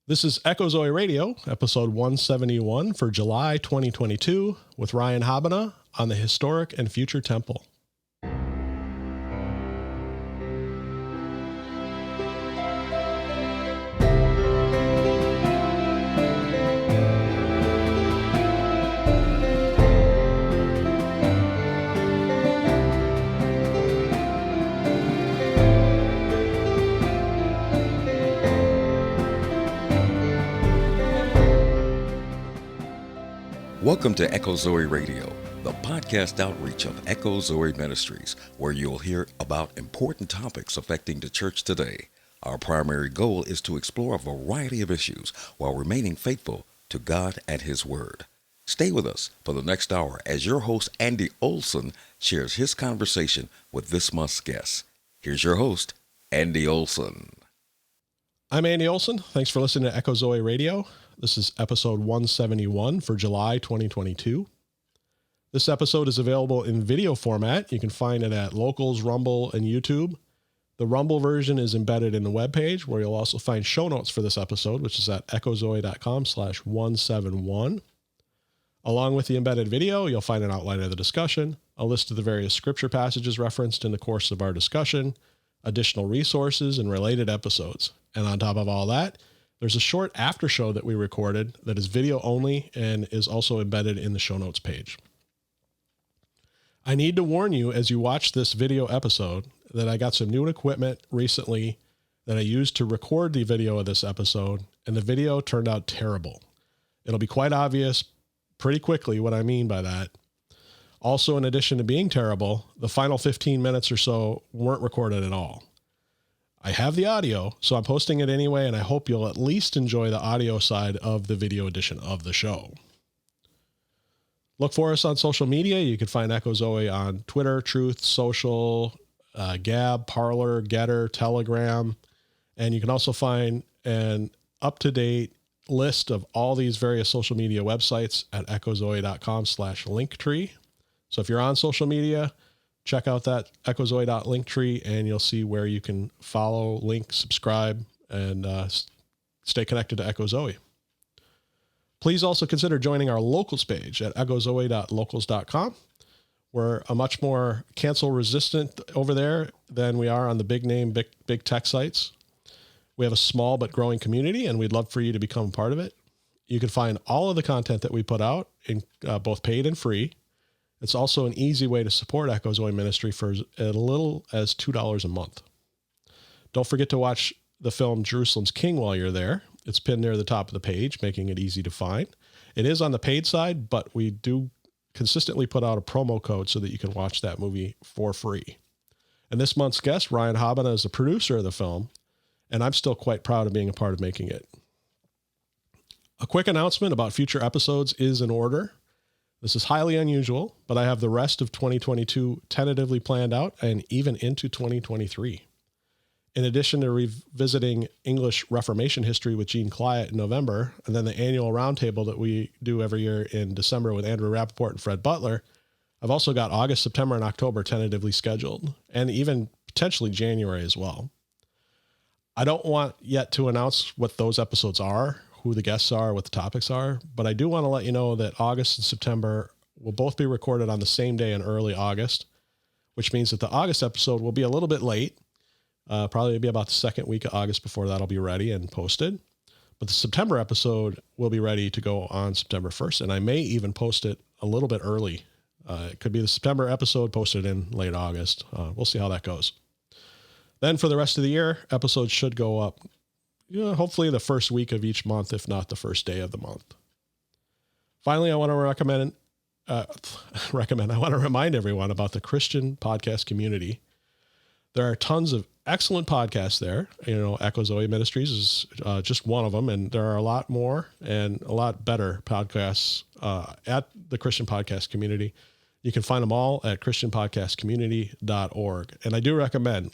This is Echo Zoe Radio, episode 171 for July 2022, with Ryan Habbena on the historic and future temple. Welcome to Echo Zoe Radio, the podcast outreach of Echo Zoe Ministries, where you'll hear about important topics affecting the church today. Our primary goal is to explore a variety of issues while remaining faithful to God and His Word. Stay with us for the next hour as your host, Andy Olson, shares his conversation with this month's guest. Here's your host, Andy Olson. I'm Andy Olson. Thanks for listening to Echo Zoe Radio. This is episode 171 for July 2022. This episode is available in video format. You can find it at Locals, Rumble, and YouTube. The Rumble version is embedded in the webpage, where you'll also find show notes for this episode, which is at echozoe.com/171. Along with the embedded video, you'll find an outline of the discussion, a list of the various scripture passages referenced in the course of our discussion, additional resources, and related episodes. And on top of all that, there's a short after show that we recorded that is video only and is also embedded in the show notes page. I need to warn you as you watch this video episode that I got some new equipment recently that I used to record the video of this episode, and the video turned out terrible. It'll be quite obvious pretty quickly what I mean by that. Also, in addition to being terrible, the final 15 minutes or so weren't recorded at all. I have the audio, so I'm posting it anyway, and I hope you'll at least enjoy the audio side of the video edition of the show. Look for us on social media. You can find Echo Zoe on Twitter, Truth, Social, Gab, Parler, Getter, Telegram, and you can also find an up-to-date list of all these various social media websites at echozoe.com/linktree. So if you're on social media, check out that echozoe.linktree, and you'll see where you can follow, link, subscribe, and stay connected to Echo Zoe. Please also consider joining our locals page at echozoe.locals.com. We're a much more cancel resistant over there than we are on the big name, big tech sites. We have a small but growing community, and we'd love for you to become a part of it. You can find all of the content that we put out in both paid and free. It's also an easy way to support Echo Zoe Ministry for as little as $2 a month. Don't forget to watch the film Jerusalem's King while you're there. It's pinned near the top of the page, making it easy to find. It is on the paid side, but we do consistently put out a promo code so that you can watch that movie for free. And this month's guest, Ryan Habbena, is the producer of the film, and I'm still quite proud of being a part of making it. A quick announcement about future episodes is in order. This is highly unusual, but I have the rest of 2022 tentatively planned out and even into 2023. In addition to revisiting English Reformation history with Gene Cliatt in November, and then the annual roundtable that we do every year in December with Andrew Rappaport and Fred Butler, I've also got August, September, and October tentatively scheduled, and even potentially January as well. I don't want yet to announce what those episodes are, who the guests are, what the topics are, but I do want to let you know that August and September will both be recorded on the same day in early August, which means that the August episode will be a little bit late, probably be about the second week of August before that'll be ready and posted. But the September episode will be ready to go on September 1st, and I may even post it a little bit early. It could be the September episode posted in late August. We'll see how that goes. Then for the rest of the year, episodes should go up hopefully the first week of each month, if not the first day of the month. Finally, I want to remind everyone about the Christian podcast community. There are tons of excellent podcasts there. Echo Zoe Ministries is just one of them, and there are a lot more and a lot better podcasts at the Christian podcast community. You can find them all at christianpodcastcommunity.org. And I do recommend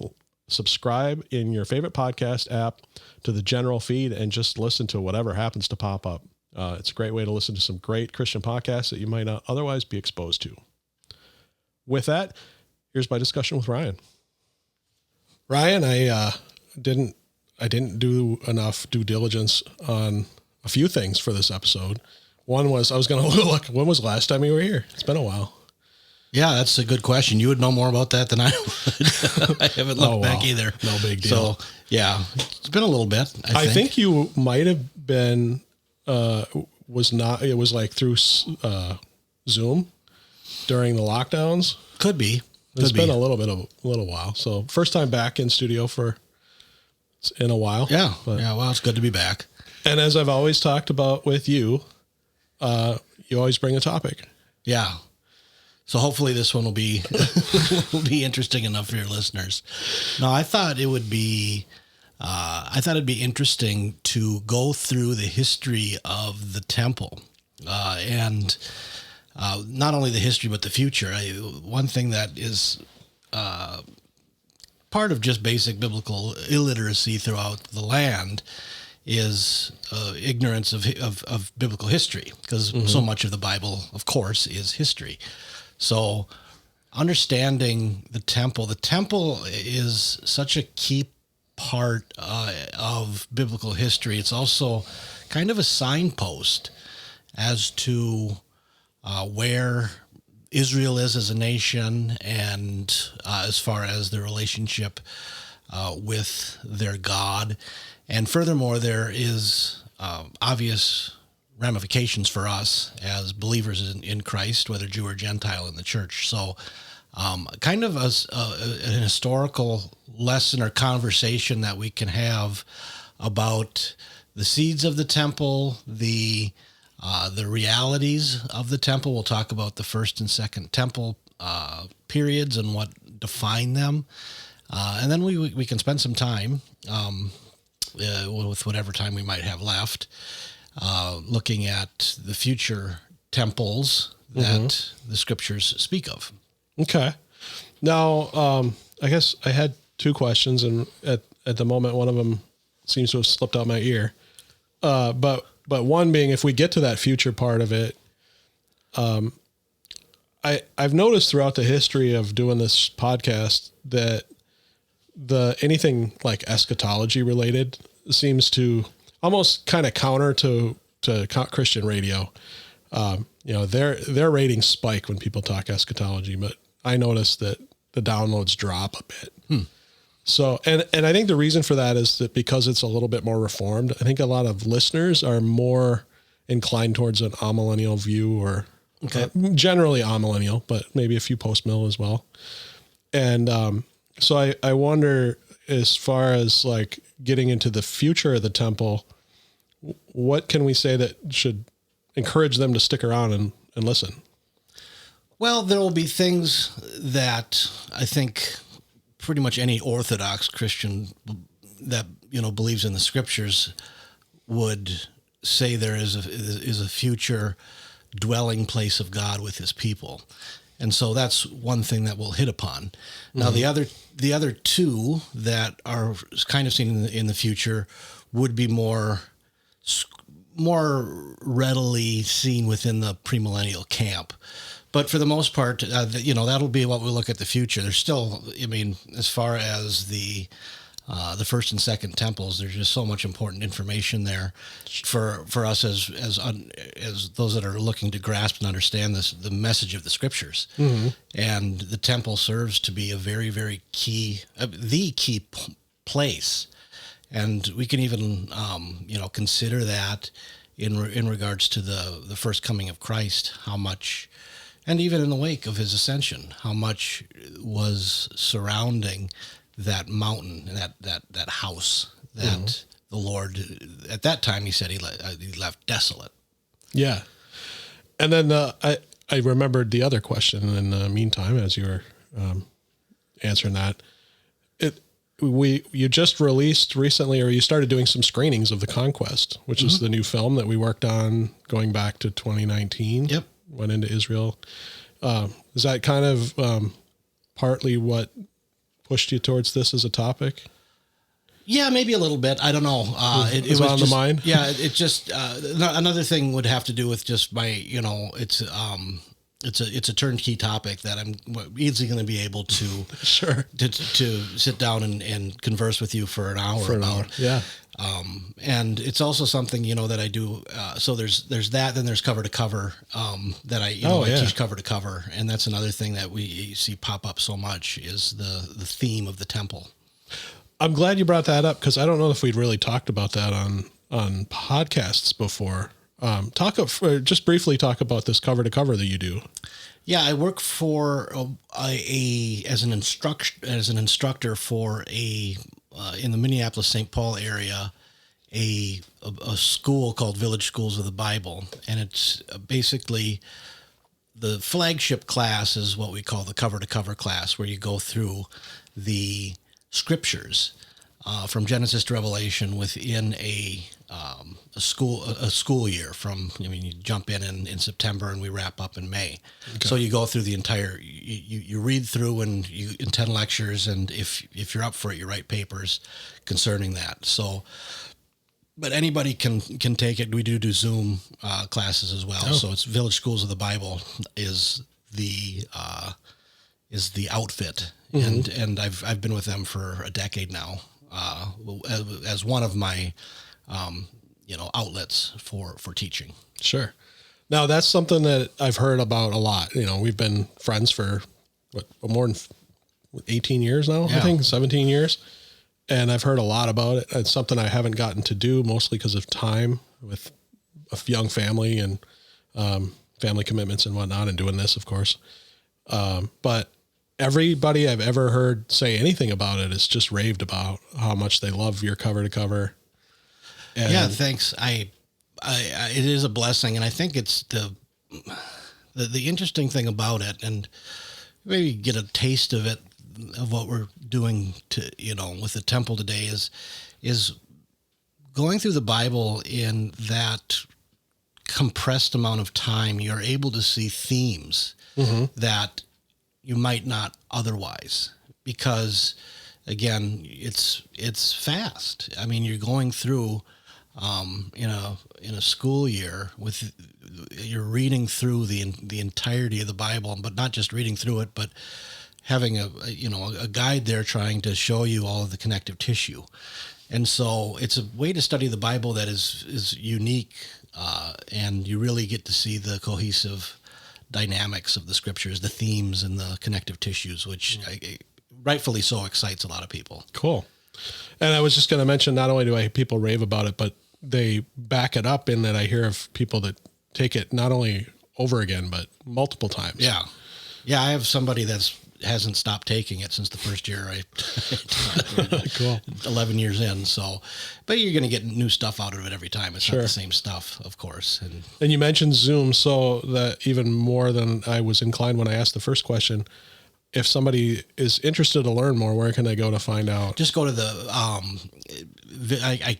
subscribe in your favorite podcast app to the general feed and just listen to whatever happens to pop up. It's a great way to listen to some great Christian podcasts that you might not otherwise be exposed to. With that, here's my discussion with Ryan. Ryan, I I didn't do enough due diligence on a few things for this episode. One was I was going to look, when was the last time you were here? It's been a while. Yeah, that's a good question. You would know more about that than I would. I haven't looked back either. No big deal. So, yeah, it's been a little bit, I think you might have been, it was like through Zoom during the lockdowns. Could be. It's been a little while. So first time back in studio in a while. Yeah. Well, it's good to be back. And as I've always talked about with you, you always bring a topic. Yeah. So hopefully this one will be interesting enough for your listeners. No, I thought it'd be interesting to go through the history of the temple, and not only the history but the future. One thing that is part of just basic biblical illiteracy throughout the land is ignorance of biblical history, because so much of the Bible, of course, is history. So understanding the temple is such a key part of biblical history. It's also kind of a signpost as to where Israel is as a nation, and as far as their relationship with their God. And furthermore, there is obvious ramifications for us as believers in Christ, whether Jew or Gentile in the church. So kind of an historical lesson or conversation that we can have about the seeds of the temple, the realities of the temple. We'll talk about the first and second temple periods and what define them. And then we can spend some time with whatever time we might have left, looking at the future temples that the scriptures speak of. Okay. Now, I guess I had two questions, and at the moment, one of them seems to have slipped out my ear. But one being, if we get to that future part of it, I've noticed throughout the history of doing this podcast that anything like eschatology related seems to almost kind of counter to Christian radio. Their ratings spike when people talk eschatology, but I noticed that the downloads drop a bit. So, and I think the reason for that is that because it's a little bit more reformed, I think a lot of listeners are more inclined towards an amillennial view, or generally amillennial, but maybe a few post-mill as well. And so I wonder, as far as like getting into the future of the temple, what can we say that should encourage them to stick around and listen? Well, there will be things that I think pretty much any Orthodox Christian that, believes in the scriptures would say there is a future dwelling place of God with his people. And so that's one thing that we'll hit upon. Now, the other two that are kind of seen in the future would be more readily seen within the premillennial camp. But for the most part, that'll be what we'll look at the future. There's still, as far as the first and second temples, there's just so much important information there for us as those that are looking to grasp and understand the message of the scriptures. And the temple serves to be a very, very key place. And we can even, consider that in regards to the first coming of Christ, how much, and even in the wake of his ascension, how much was surrounding that mountain and that house that the Lord, at that time, he said he left desolate. Yeah. And then I remembered the other question in the meantime, as you were answering that. You just released recently, or you started doing some screenings of the Conquest, which is the new film that we worked on going back to 2019. Yep. Went into Israel. Is that kind of partly what pushed you towards this as a topic? Yeah, maybe a little bit. I don't know. It was on just, the mind. Yeah, it just another thing would have to do with just my, it's it's a turnkey topic that I'm easily going to be able to Sure. to sit down and converse with you for an hour about. Yeah. And it's also something, that I do. So there's that, then there's cover to cover, that I teach cover to cover. And that's another thing that we see pop up so much is the theme of the temple. I'm glad you brought that up, because I don't know if we'd really talked about that on podcasts before. Just briefly talk about this cover to cover that you do. Yeah, I work for as an instructor for in the Minneapolis-St. Paul area, a school called Village Schools of the Bible, and it's basically the flagship class is what we call the cover to cover class, where you go through the scriptures from Genesis to Revelation within a school year. You jump in September and we wrap up in May. Okay. So you go through the entire, you read through in 10 lectures, and if you're up for it, you write papers concerning that. So, but anybody can take it. We do Zoom classes as well. Oh. So it's Village Schools of the Bible is the outfit, mm-hmm. and I've been with them for a decade now, as one of my outlets for teaching. Sure. Now that's something that I've heard about a lot. We've been friends for more than 18 years now, yeah. I think 17 years. And I've heard a lot about it. It's something I haven't gotten to do, mostly because of time with a young family and family commitments and whatnot, and doing this, of course. But everybody I've ever heard say anything about it is just raved about how much they love your cover to cover. And yeah, thanks. I it is a blessing, and I think it's the interesting thing about it, and maybe get a taste of it, of what we're doing with the temple today is going through the Bible in that compressed amount of time. You're able to see themes mm-hmm. that you might not otherwise, because again, it's fast. I mean, you're going through in a school year you're reading through the entirety of the Bible, but not just reading through it, but having a guide there trying to show you all of the connective tissue. And so it's a way to study the Bible that is unique, and you really get to see the cohesive dynamics of the scriptures, the themes and the connective tissues, which rightfully so excites a lot of people. Cool. And I was just going to mention, not only do I hear people rave about it, but they back it up in that I hear of people that take it not only over again, but multiple times. Yeah. Yeah. I have somebody hasn't stopped taking it since the first year I cool. 11 years in. So, but you're going to get new stuff out of it every time. It's sure. not the same stuff, of course. And you mentioned Zoom, so that even more than I was inclined when I asked the first question, if somebody is interested to learn more, where can they go to find out? Just go to the,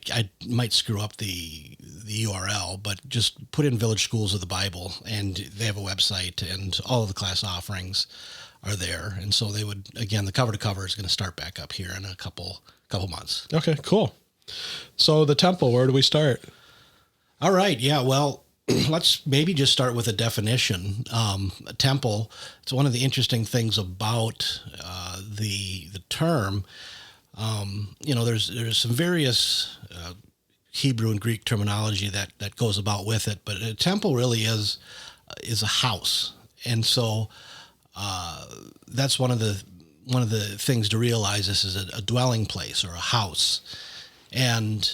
I might screw up the URL, but just put in Village Schools of the Bible, and they have a website, and all of the class offerings are there. And so they would, again, the cover to cover is going to start back up here in a couple months. Okay, cool. So the temple, where do we start? All right. Yeah. Well, let's maybe just start with a definition. A temple, it's one of the interesting things about the term. There's some various Hebrew and Greek terminology that goes about with it, but a temple really is a house. And so that's one of the things to realize. This is a dwelling place or a house. And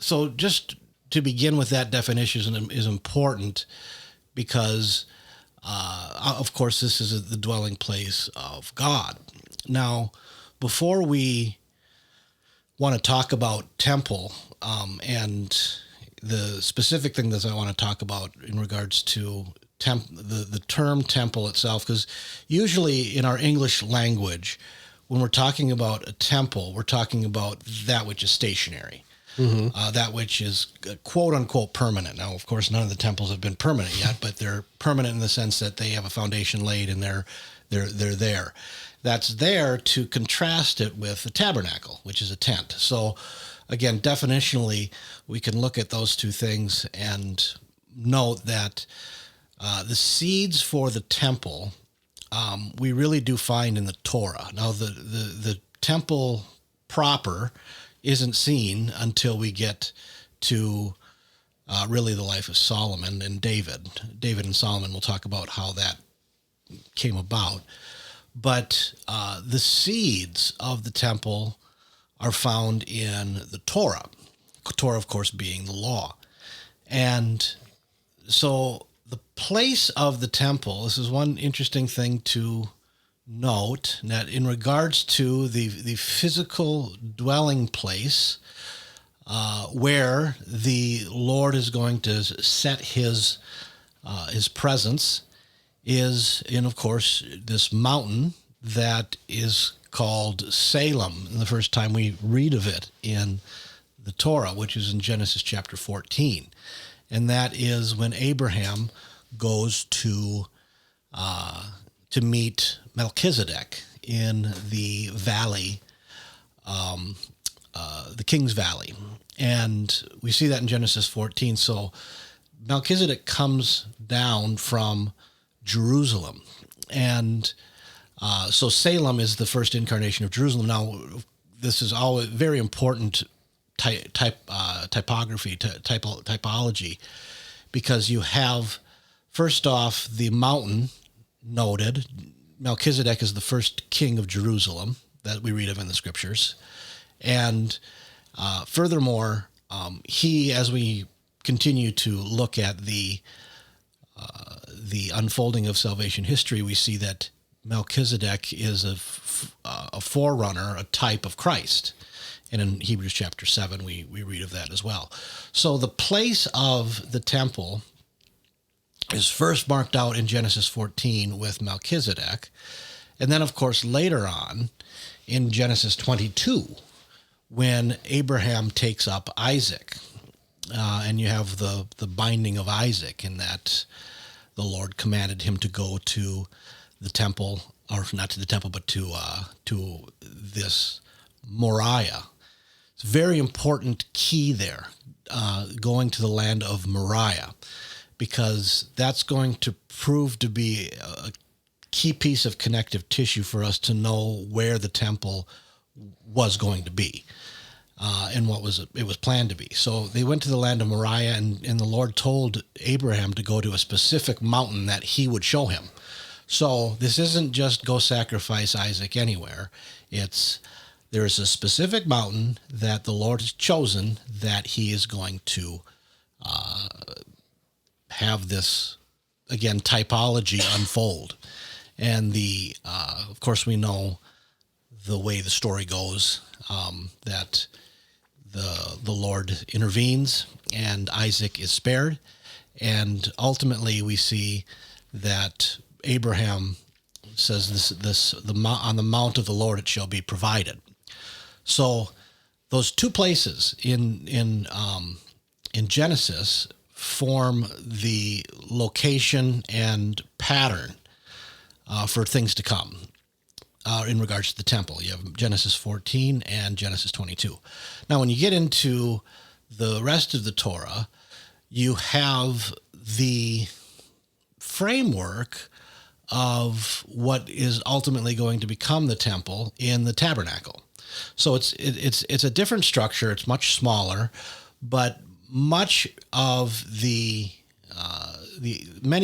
so just to begin with, that definition is important because, of course, this is the dwelling place of God. Now, before we want to talk about temple and the specific thing that I want to talk about in regards to the term temple itself, because usually in our English language, when we're talking about a temple, we're talking about that which is stationary. Mm-hmm. That which is quote unquote permanent. Now, of course, none of the temples have been permanent yet, but they're permanent in the sense that they have a foundation laid and they're there. That's there to contrast it with the tabernacle, which is a tent. So again, definitionally, we can look at those two things and note that The seeds for the temple, we really do find in the Torah. Now, the temple proper isn't seen until we get to really the life of Solomon and David. David and Solomon, we'll talk about how that came about. But the seeds of the temple are found in the Torah. Torah, of course, being the law. And so the place of the temple, this is one interesting thing to note, that in regards to the physical dwelling place where the Lord is going to set his presence is in, of course, this mountain that is called Salem. And the first time we read of it in the Torah, which is in Genesis chapter 14. And that is when Abraham goes to meet Melchizedek in the valley, the King's Valley. And we see that in Genesis 14. So Melchizedek comes down from Jerusalem. And so Salem is the first incarnation of Jerusalem. Now, this is all very important typology, because you have, first off, the mountain noted. Melchizedek is the first king of Jerusalem that we read of in the scriptures. And furthermore, he, as we continue to look at the unfolding of salvation history, we see that Melchizedek is a forerunner, a type of Christ. And in Hebrews chapter 7, we read of that as well. So the place of the temple is first marked out in Genesis 14 with Melchizedek. And then, of course, later on in Genesis 22, when Abraham takes up Isaac, and you have the binding of Isaac, in that the Lord commanded him to go to the temple, or not to the temple, but to this Moriah. It's a very important key there, going to the land of Moriah, because that's going to prove to be a key piece of connective tissue for us to know where the temple was going to be, and what it was planned to be. So they went to the land of Moriah, and the Lord told Abraham to go to a specific mountain that he would show him. So this isn't just go sacrifice Isaac anywhere. There is a specific mountain that the Lord has chosen that he is going to have this, again, typology unfold. And of course, we know the way the story goes, that the Lord intervenes and Isaac is spared. And ultimately we see that Abraham says, on the mount of the Lord it shall be provided. So those two places in Genesis form the location and pattern for things to come in regards to the temple. You have Genesis 14 and Genesis 22. Now, when you get into the rest of the Torah, you have the framework of what is ultimately going to become the temple in the tabernacle. So it's a different structure. It's much smaller, but much of many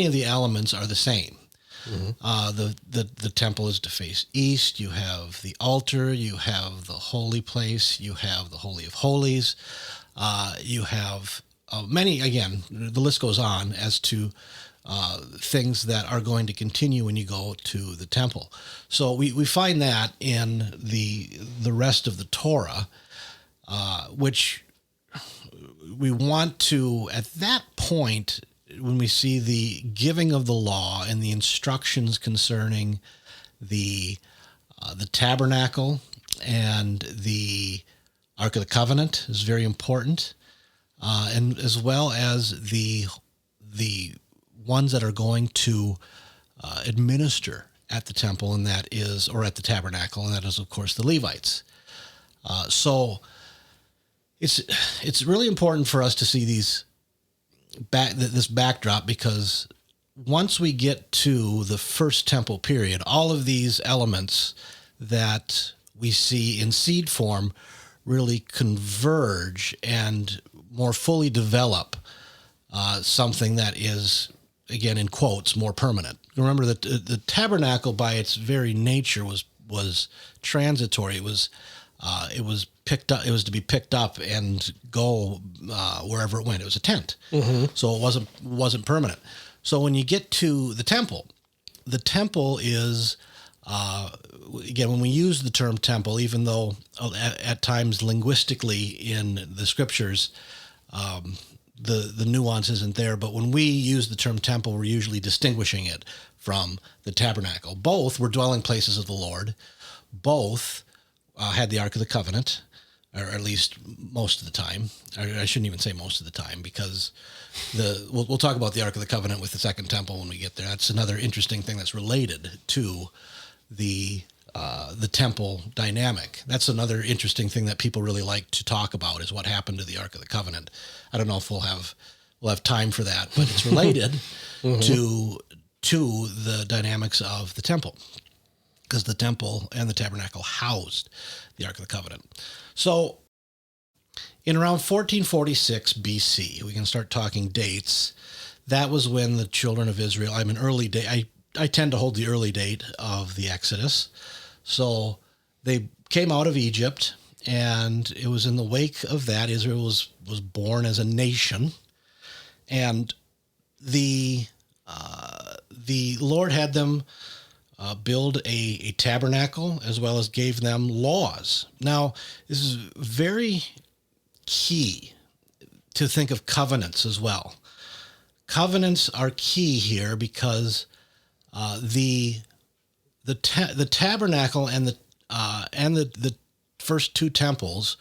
of the elements are the same. Mm-hmm. The temple is to face east. You have the altar. You have the holy place. You have the Holy of Holies. You have many. Again, the list goes on as to things that are going to continue when you go to the temple. So we find that in the rest of the Torah, which we want to, at that point, when we see the giving of the law and the instructions concerning the tabernacle and the Ark of the Covenant is very important, and as well as the ones that are going to administer at the temple, and that is, or at the tabernacle, and that is, of course, the Levites. So it's really important for us to see this backdrop, because once we get to the first temple period, all of these elements that we see in seed form really converge and more fully develop something that is, again, in quotes, more permanent. Remember that the tabernacle, by its very nature, was transitory. It was picked up. It was to be picked up and go wherever it went. It was a tent, so it wasn't permanent. So when you get to the temple is again, when we use the term temple, even though at times linguistically in the scriptures the nuance isn't there, but when we use the term temple, we're usually distinguishing it from the tabernacle. Both were dwelling places of the Lord. Both had the Ark of the Covenant, or at least most of the time. I shouldn't even say most of the time, because we'll talk about the Ark of the Covenant with the Second Temple when we get there. That's another interesting thing that's related to the temple dynamic. That's another interesting thing that people really like to talk about, is what happened to the Ark of the Covenant. I don't know if we'll have time for that, but it's related to the dynamics of the temple, because the temple and the tabernacle housed the Ark of the Covenant. So in around 1446 BC, we can start talking dates. That was when the children of Israel, I tend to hold the early date of the Exodus. So they came out of Egypt, and it was in the wake of that Israel was born as a nation, and the Lord had them build a tabernacle, as well as gave them laws. Now, this is very key to think of covenants as well. Covenants are key here because the tabernacle and the first two temples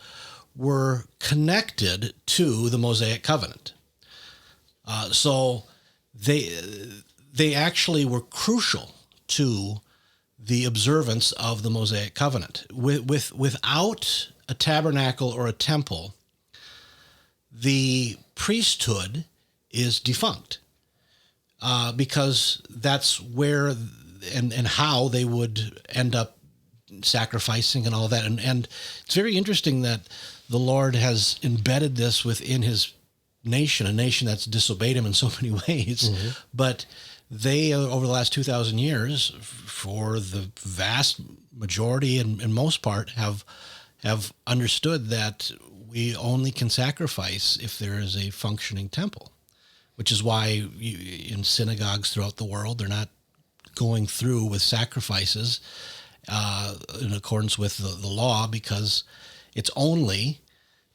were connected to the Mosaic covenant. So they actually were crucial to the observance of the Mosaic covenant. Without a tabernacle or a temple, the priesthood is defunct, because that's where and how they would end up sacrificing and all that. And it's very interesting that the Lord has embedded this within his nation, a nation that's disobeyed him in so many ways. But they, over the last 2,000 years, for the vast majority and most part, have understood that we only can sacrifice if there is a functioning temple, which is why in synagogues throughout the world, they're not going through with sacrifices in accordance with the law, because it's only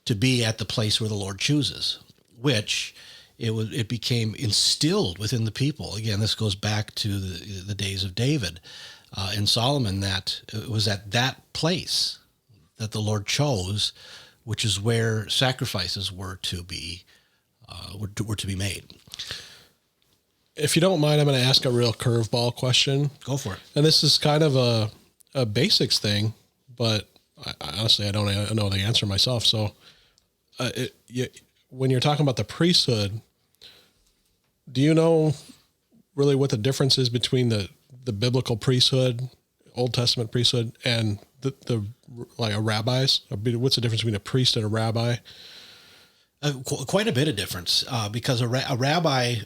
to be at the place where the Lord chooses, which it became instilled within the people. Again, this goes back to the days of David and Solomon, that it was at that place that the Lord chose, which is where sacrifices were to be made. If you don't mind, I'm going to ask a real curveball question. Go for it. And this is kind of a basics thing, but honestly, I don't know the answer myself. So when you're talking about the priesthood, do you know really what the difference is between the biblical priesthood, Old Testament priesthood, and the like a rabbis? What's the difference between a priest and a rabbi? Quite a bit of difference, because a rabbi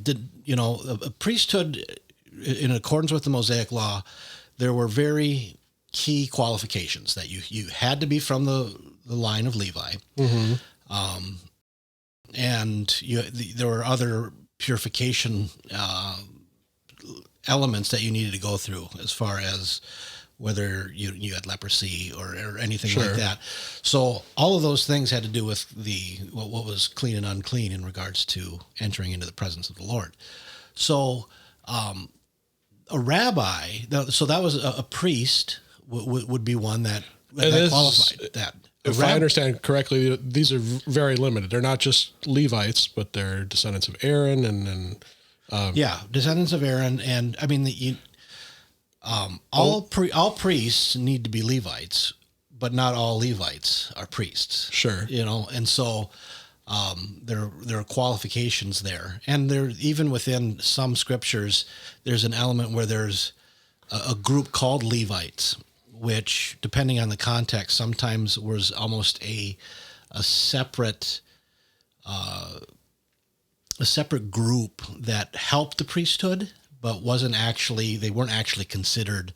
did, a priesthood, in accordance with the Mosaic law, there were very key qualifications that you had to be from the line of Levi. And there were other purification elements that you needed to go through, as far as whether you had leprosy or anything like that. So all of those things had to do with what was clean and unclean in regards to entering into the presence of the Lord. So a rabbi, so that was a priest would be one that qualified that. If I understand correctly, these are very limited. They're not just Levites, but they're descendants of Aaron and descendants of Aaron. And I mean, all priests need to be Levites, but not all Levites are priests. Sure. And so There are qualifications there, and there even within some scriptures, there's an element where there's a group called Levites, which, depending on the context, sometimes was almost a separate group that helped the priesthood, but they weren't actually considered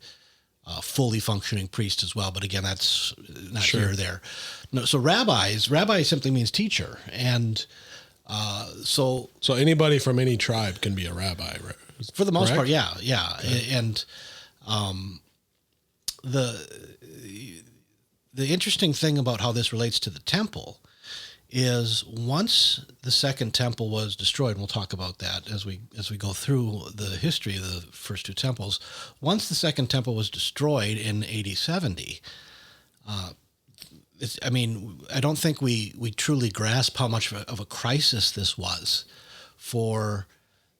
fully functioning priests as well. But again, that's not here or there. No, so rabbi simply means teacher, and so anybody from any tribe can be a rabbi, right? For the most part, yeah. Okay. And the interesting thing about how this relates to the temple is once the second temple was destroyed, and we'll talk about that as we go through the history of the first two temples. Once the second temple was destroyed in AD 70, I don't think we truly grasp how much of a crisis this was for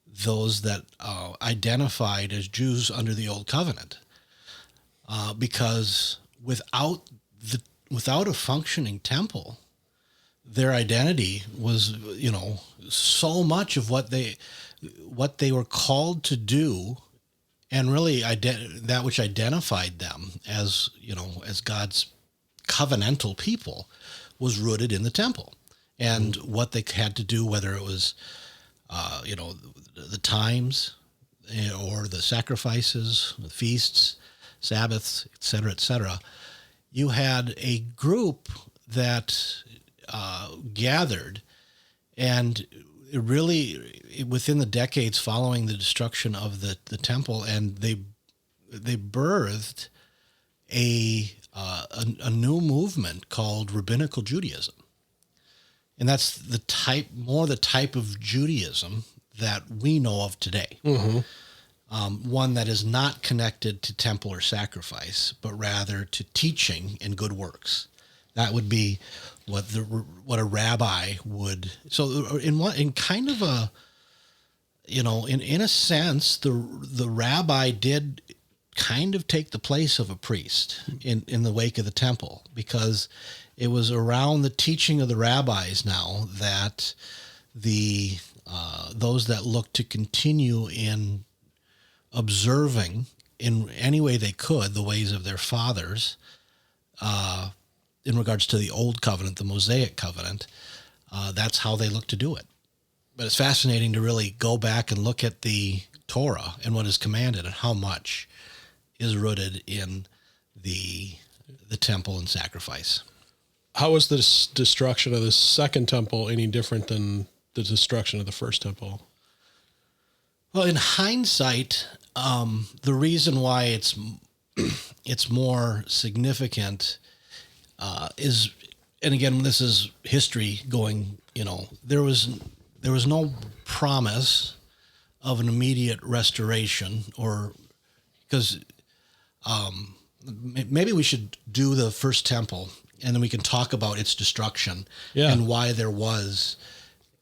those that identified as Jews under the Old Covenant, because without a functioning temple, their identity was, so much of what they were called to do, and really that which identified them as God's covenantal people, was rooted in the temple, and what they had to do, whether it was the times or the sacrifices, the feasts, Sabbaths, etc. You had a group that gathered, and it really, within the decades following the destruction of the temple, and they birthed a new movement called Rabbinical Judaism. And that's the type of Judaism that we know of today. Mm-hmm. One that is not connected to temple or sacrifice, but rather to teaching and good works. That would be what a rabbi would. So in a sense, the rabbi did kind of take the place of a priest in the wake of the temple, because it was around the teaching of the rabbis now that those that looked to continue in observing in any way they could the ways of their fathers, in regards to the Old Covenant, the Mosaic Covenant, that's how they looked to do it. But it's fascinating to really go back and look at the Torah and what is commanded and how much is rooted in the temple and sacrifice. How was the destruction of the second temple any different than the destruction of the first temple? Well, in hindsight, the reason why it's more significant is, and again, this is history going, there was no promise of an immediate restoration, or because maybe we should do the first temple, and then we can talk about its destruction and why there was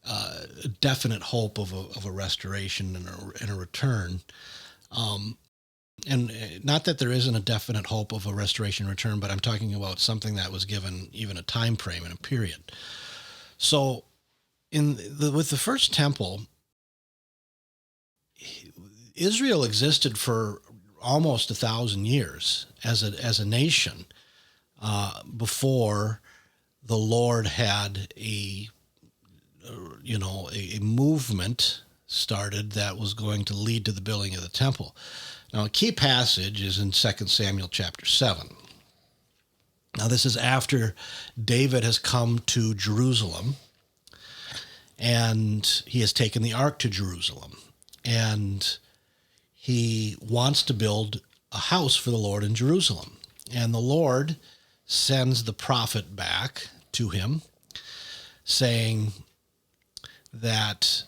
a definite hope of a restoration and a return. And not that there isn't a definite hope of a restoration and return, but I'm talking about something that was given even a time frame and a period. So with the first temple, Israel existed for almost 1,000 years as a nation before the Lord had a movement started that was going to lead to the building of the temple. Now, a key passage is in 2 Samuel chapter 7. Now, this is after David has come to Jerusalem, and he has taken the ark to Jerusalem, and he wants to build a house for the Lord in Jerusalem. And the Lord sends the prophet back to him, saying that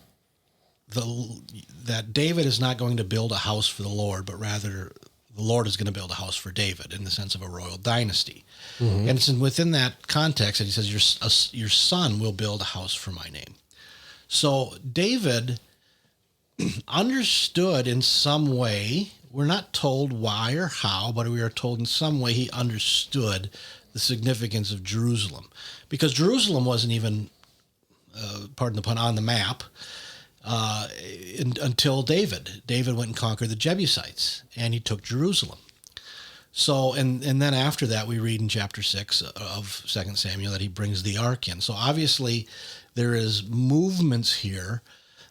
David is not going to build a house for the Lord, but rather the Lord is going to build a house for David in the sense of a royal dynasty. Mm-hmm. And it's within that context that he says, your son will build a house for my name. So David understood in some way, we're not told why or how, but we are told in some way he understood the significance of Jerusalem, because Jerusalem wasn't even pardon the pun, on the map until David. David went and conquered the Jebusites, and he took Jerusalem. So, and then after that, we read in chapter 6 of 2 Samuel that he brings the ark in. So obviously there is movements here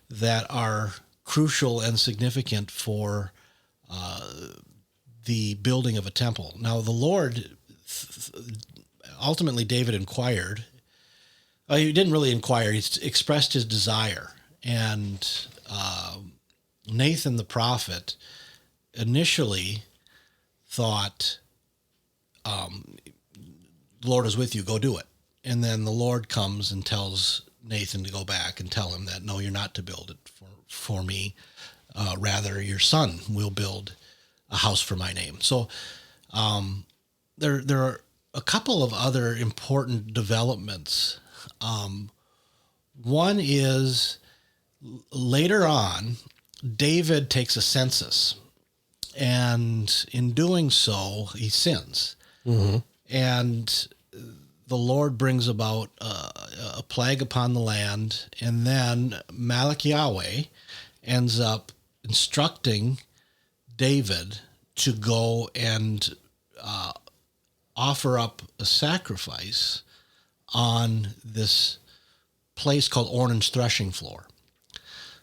that are crucial and significant for the building of a temple. Now, the Lord, ultimately David inquired. He didn't really inquire. He expressed his desire. And Nathan the prophet initially thought, the Lord is with you, go do it. And then the Lord comes and tells Nathan to go back and tell him that, no, you're not to build it for me. Rather, your son will build a house for my name. So there are a couple of other important developments. One is later on, David takes a census, and in doing so, he sins. Mm-hmm. And the Lord brings about a plague upon the land, and then Malik Yahweh ends up instructing David to go and offer up a sacrifice on this place called Ornan's Threshing Floor.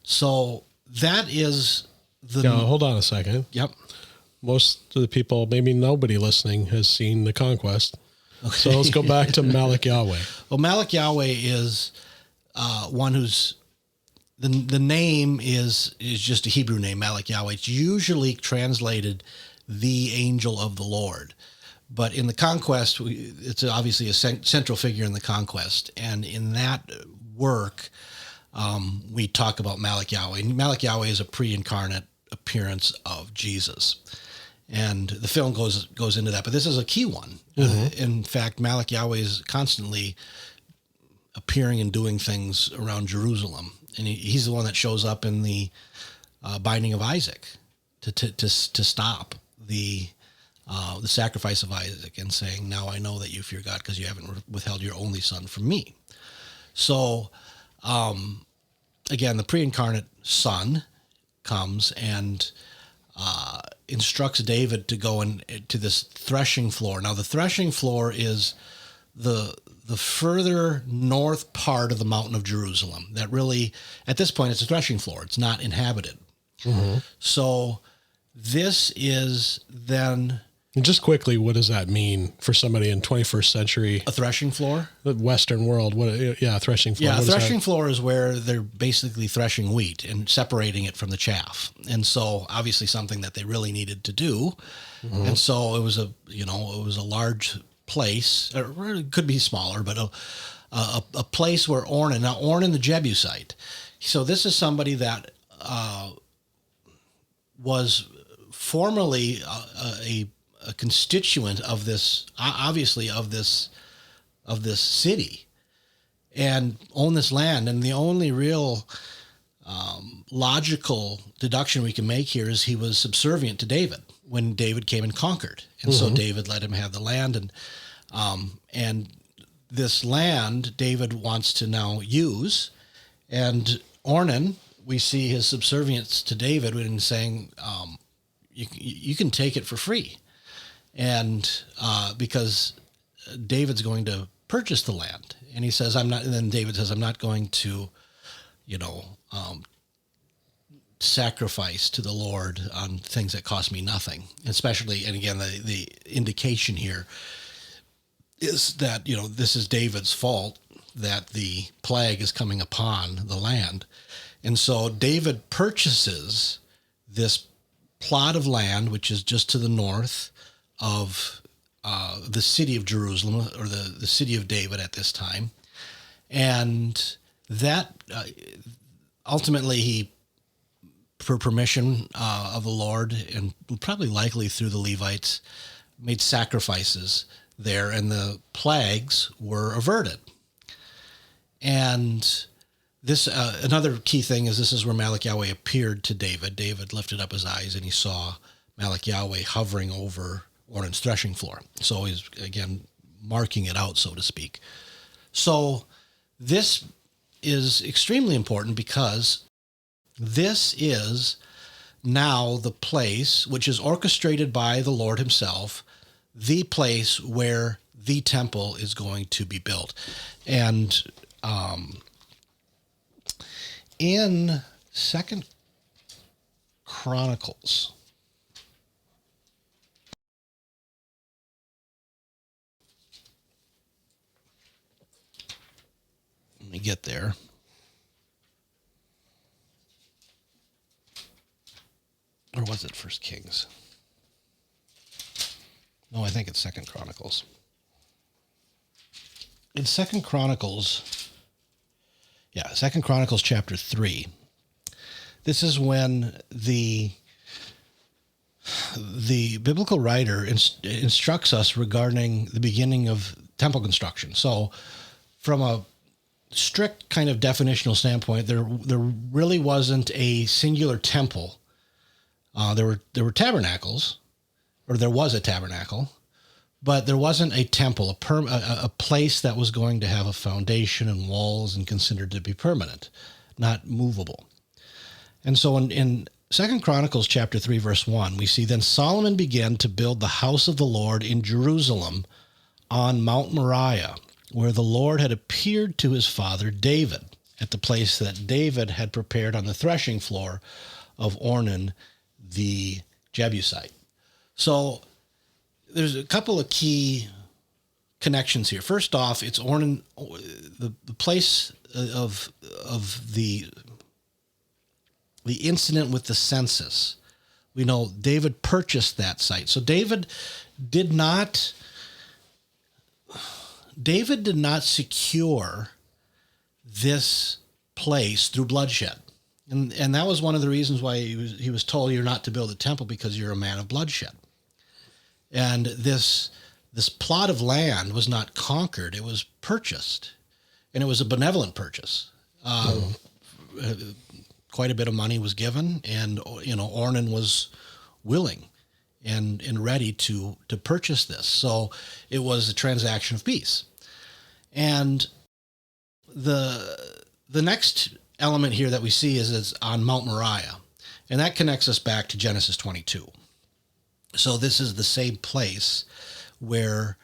So that is the... Now, hold on a second. Yep. Most of the people, maybe nobody listening, has seen the Conquest. Okay. So let's go back to Malik Yahweh. Well, Malik Yahweh is one who's... The name is just a Hebrew name, Malik Yahweh. It's usually translated the angel of the Lord. But in the Conquest, it's obviously a central figure in the Conquest. And in that work, we talk about Malik Yahweh. And Malik Yahweh is a pre-incarnate appearance of Jesus. And the film goes into that. But this is a key one. Mm-hmm. In fact, Malik Yahweh is constantly appearing and doing things around Jerusalem. And he's the one that shows up in the binding of Isaac to stop the sacrifice of Isaac and saying, now I know that you fear God because you haven't withheld your only son from me. So, again, the pre-incarnate son comes and instructs David to go to this threshing floor. Now, the threshing floor is the further north part of the mountain of Jerusalem that really, at this point, it's a threshing floor. It's not inhabited. Mm-hmm. So this is then... And just quickly, what does that mean for somebody in 21st century? A threshing floor? The Western world. A threshing floor. Yeah, a threshing floor is where they're basically threshing wheat and separating it from the chaff. And so obviously something that they really needed to do. Mm-hmm. And so it was a large place, or it could be smaller, but a place where Ornan the Jebusite. So this is somebody that was formerly a constituent of this, obviously of this city, and owned this land. And the only real logical deduction we can make here is he was subservient to David when David came and conquered. And mm-hmm. So David let him have the land, and this land David wants to now use. And Ornan, we see his subservience to David in saying, you can take it for free. And because David's going to purchase the land, and he says, I'm not, and then David says, I'm not going to, sacrifice to the Lord on things that cost me nothing. Especially, and again, the indication here is that, this is David's fault that the plague is coming upon the land. And so David purchases this plot of land, which is just to the north of the city of Jerusalem, or the city of David at this time. And that ultimately he, for permission of the Lord, and probably likely through the Levites, made sacrifices there, and the plagues were averted. And this, another key thing is, this is where Malik Yahweh appeared to David. David lifted up his eyes and he saw Malik Yahweh hovering over Ornan's threshing floor. So he's, again, marking it out, so to speak. So this is extremely important because this is now the place which is orchestrated by the Lord himself, the place where the temple is going to be built. And in 2nd Chronicles, let me get there. Or was it First Kings? No, I think it's 2nd Chronicles. In 2nd Chronicles, 2nd Chronicles chapter 3, this is when the biblical writer instructs us regarding the beginning of temple construction. So from a strict kind of definitional standpoint, there really wasn't a singular temple. There were tabernacles, or there was a tabernacle, but there wasn't a temple, a place that was going to have a foundation and walls and considered to be permanent, not movable. And so in 2 Chronicles chapter 3, verse 1, we see, "Then Solomon began to build the house of the Lord in Jerusalem on Mount Moriah, where the Lord had appeared to his father David, at the place that David had prepared on the threshing floor of Ornan the Jebusite." So there's a couple of key connections here. First off, it's Ornan, the place of the incident with the census. We know David purchased that site. So David did not secure this place through bloodshed. And that was one of the reasons why he was told, "You're not to build a temple because you're a man of bloodshed." And this plot of land was not conquered; it was purchased, and it was a benevolent purchase. Quite a bit of money was given, and Ornan was willing and ready to purchase this. So it was a transaction of peace. And the next element here that we see is on Mount Moriah, and that connects us back to Genesis 22. So this is the same place where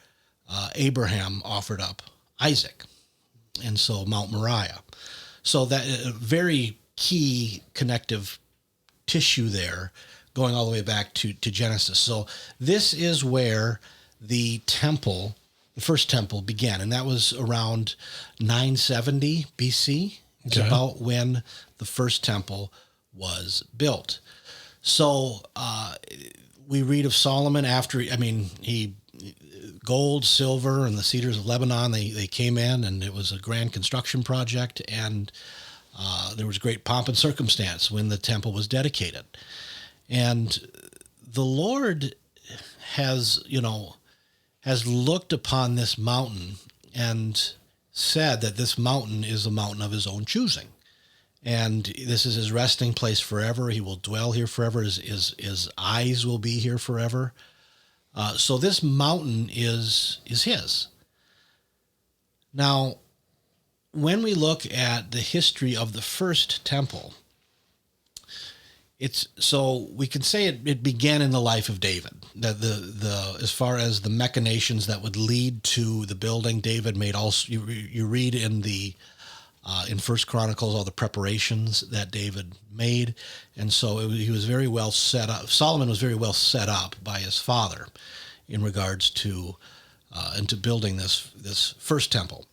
Abraham offered up Isaac, and so Mount Moriah. So that very key connective tissue there, going all the way back to Genesis. So this is where the temple, the first temple, began, and that was around 970 BC. It's about when the first temple was built. So we read of Solomon after, gold, silver, and the cedars of Lebanon, they came in, and it was a grand construction project, and there was great pomp and circumstance when the temple was dedicated. And the Lord has looked upon this mountain and said that this mountain is a mountain of his own choosing. And this is his resting place forever. He will dwell here forever. His eyes will be here forever. So this mountain is his. Now, when we look at the history of the first temple, we can say it began in the life of David. That the as far as the machinations that would lead to the building, David made also. You read in First Chronicles all the preparations that David made, and so he was very well set up. Solomon was very well set up by his father in regards to into building this first temple.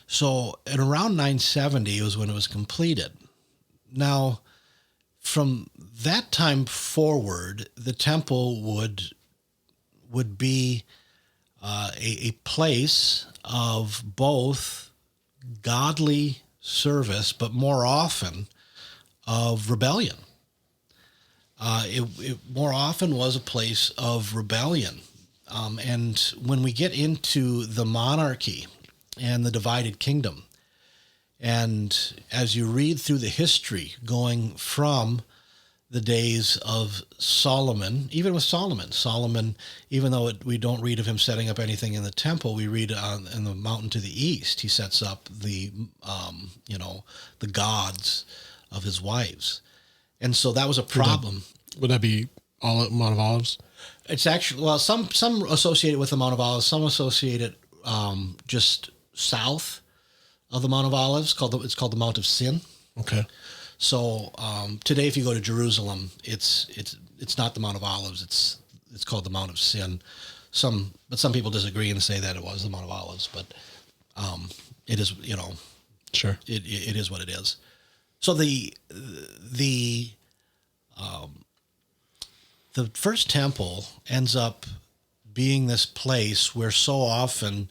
So at around 970 was when it was completed. Now, from that time forward, the temple would be a place of both godly service, but more often of rebellion. It more often was a place of rebellion. And when we get into the monarchy and the divided kingdom, and as you read through the history going from the days of Solomon. Even with Solomon, even though we don't read of him setting up anything in the temple, we read in the mountain to the east, he sets up the gods of his wives. And so that was a problem. Would that be all at Mount of Olives? It's actually, well, some associate it with the Mount of Olives, some associate it just south of the Mount of Olives. It's called the Mount of Sin. Okay. So today, if you go to Jerusalem, it's not the Mount of Olives. It's called the Mount of Sin. Some people disagree and say that it was the Mount of Olives, but it is, Sure. It is what it is. So the first temple ends up being this place where so often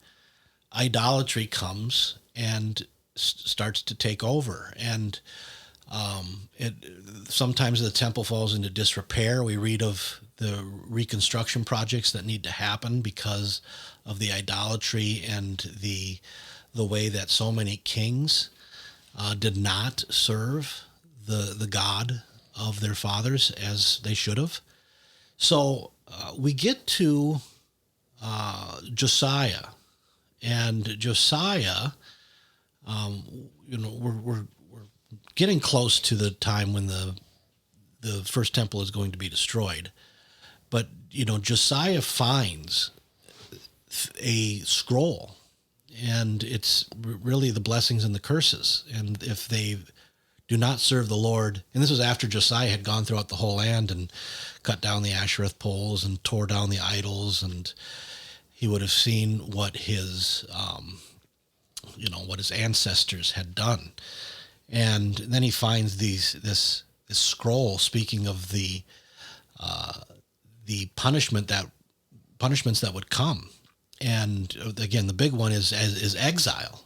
idolatry comes and starts to take over, and sometimes the temple falls into disrepair. We read of the reconstruction projects that need to happen because of the idolatry and the way that so many kings did not serve the God of their fathers as they should have. So we get to Josiah, and Josiah, we're getting close to the time when the first temple is going to be destroyed. But, Josiah finds a scroll, and it's really the blessings and the curses. And if they do not serve the Lord, and this was after Josiah had gone throughout the whole land and cut down the Ashereth poles and tore down the idols, and he would have seen what his ancestors had done. And then he finds this scroll speaking of the punishments that would come. And again, the big one is exile.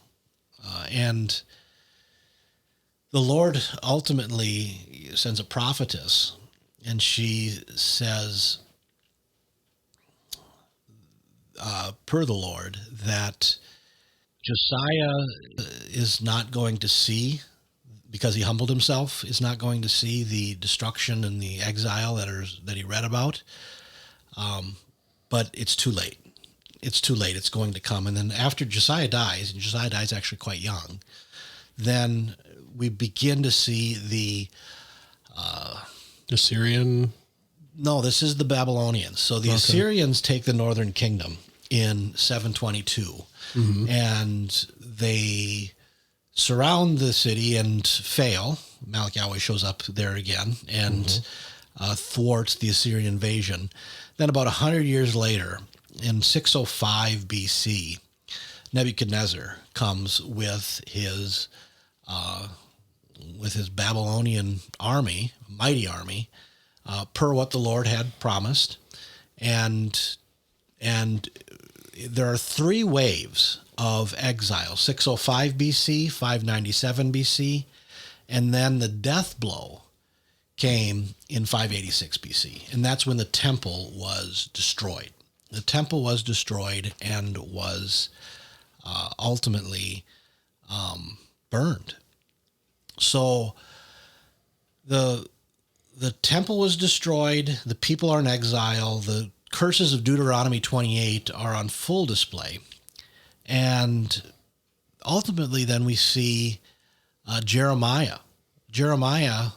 And the Lord ultimately sends a prophetess, and she says, per the Lord, that Josiah is not going to see, because he humbled himself, is not going to see the destruction and the exile that he read about. But it's too late. It's too late. It's going to come. And then after Josiah dies, and Josiah dies actually quite young, then we begin to see the Assyrian. No, this is the Babylonians. So the Assyrians take the northern kingdom in 722, and they surround the city and fail. Malik Yahweh shows up there again and thwarts the Assyrian invasion. Then about 100 years later, in 605 BC, Nebuchadnezzar comes with his Babylonian army, mighty army, per what the Lord had promised, and there are three waves of exile: 605 BC, 597 BC, and then the death blow came in 586 BC, and that's when the temple was destroyed. The temple was destroyed and was ultimately burned. So the temple was destroyed. The people are in exile. The curses of Deuteronomy 28 are on full display. And ultimately then we see Jeremiah. Jeremiah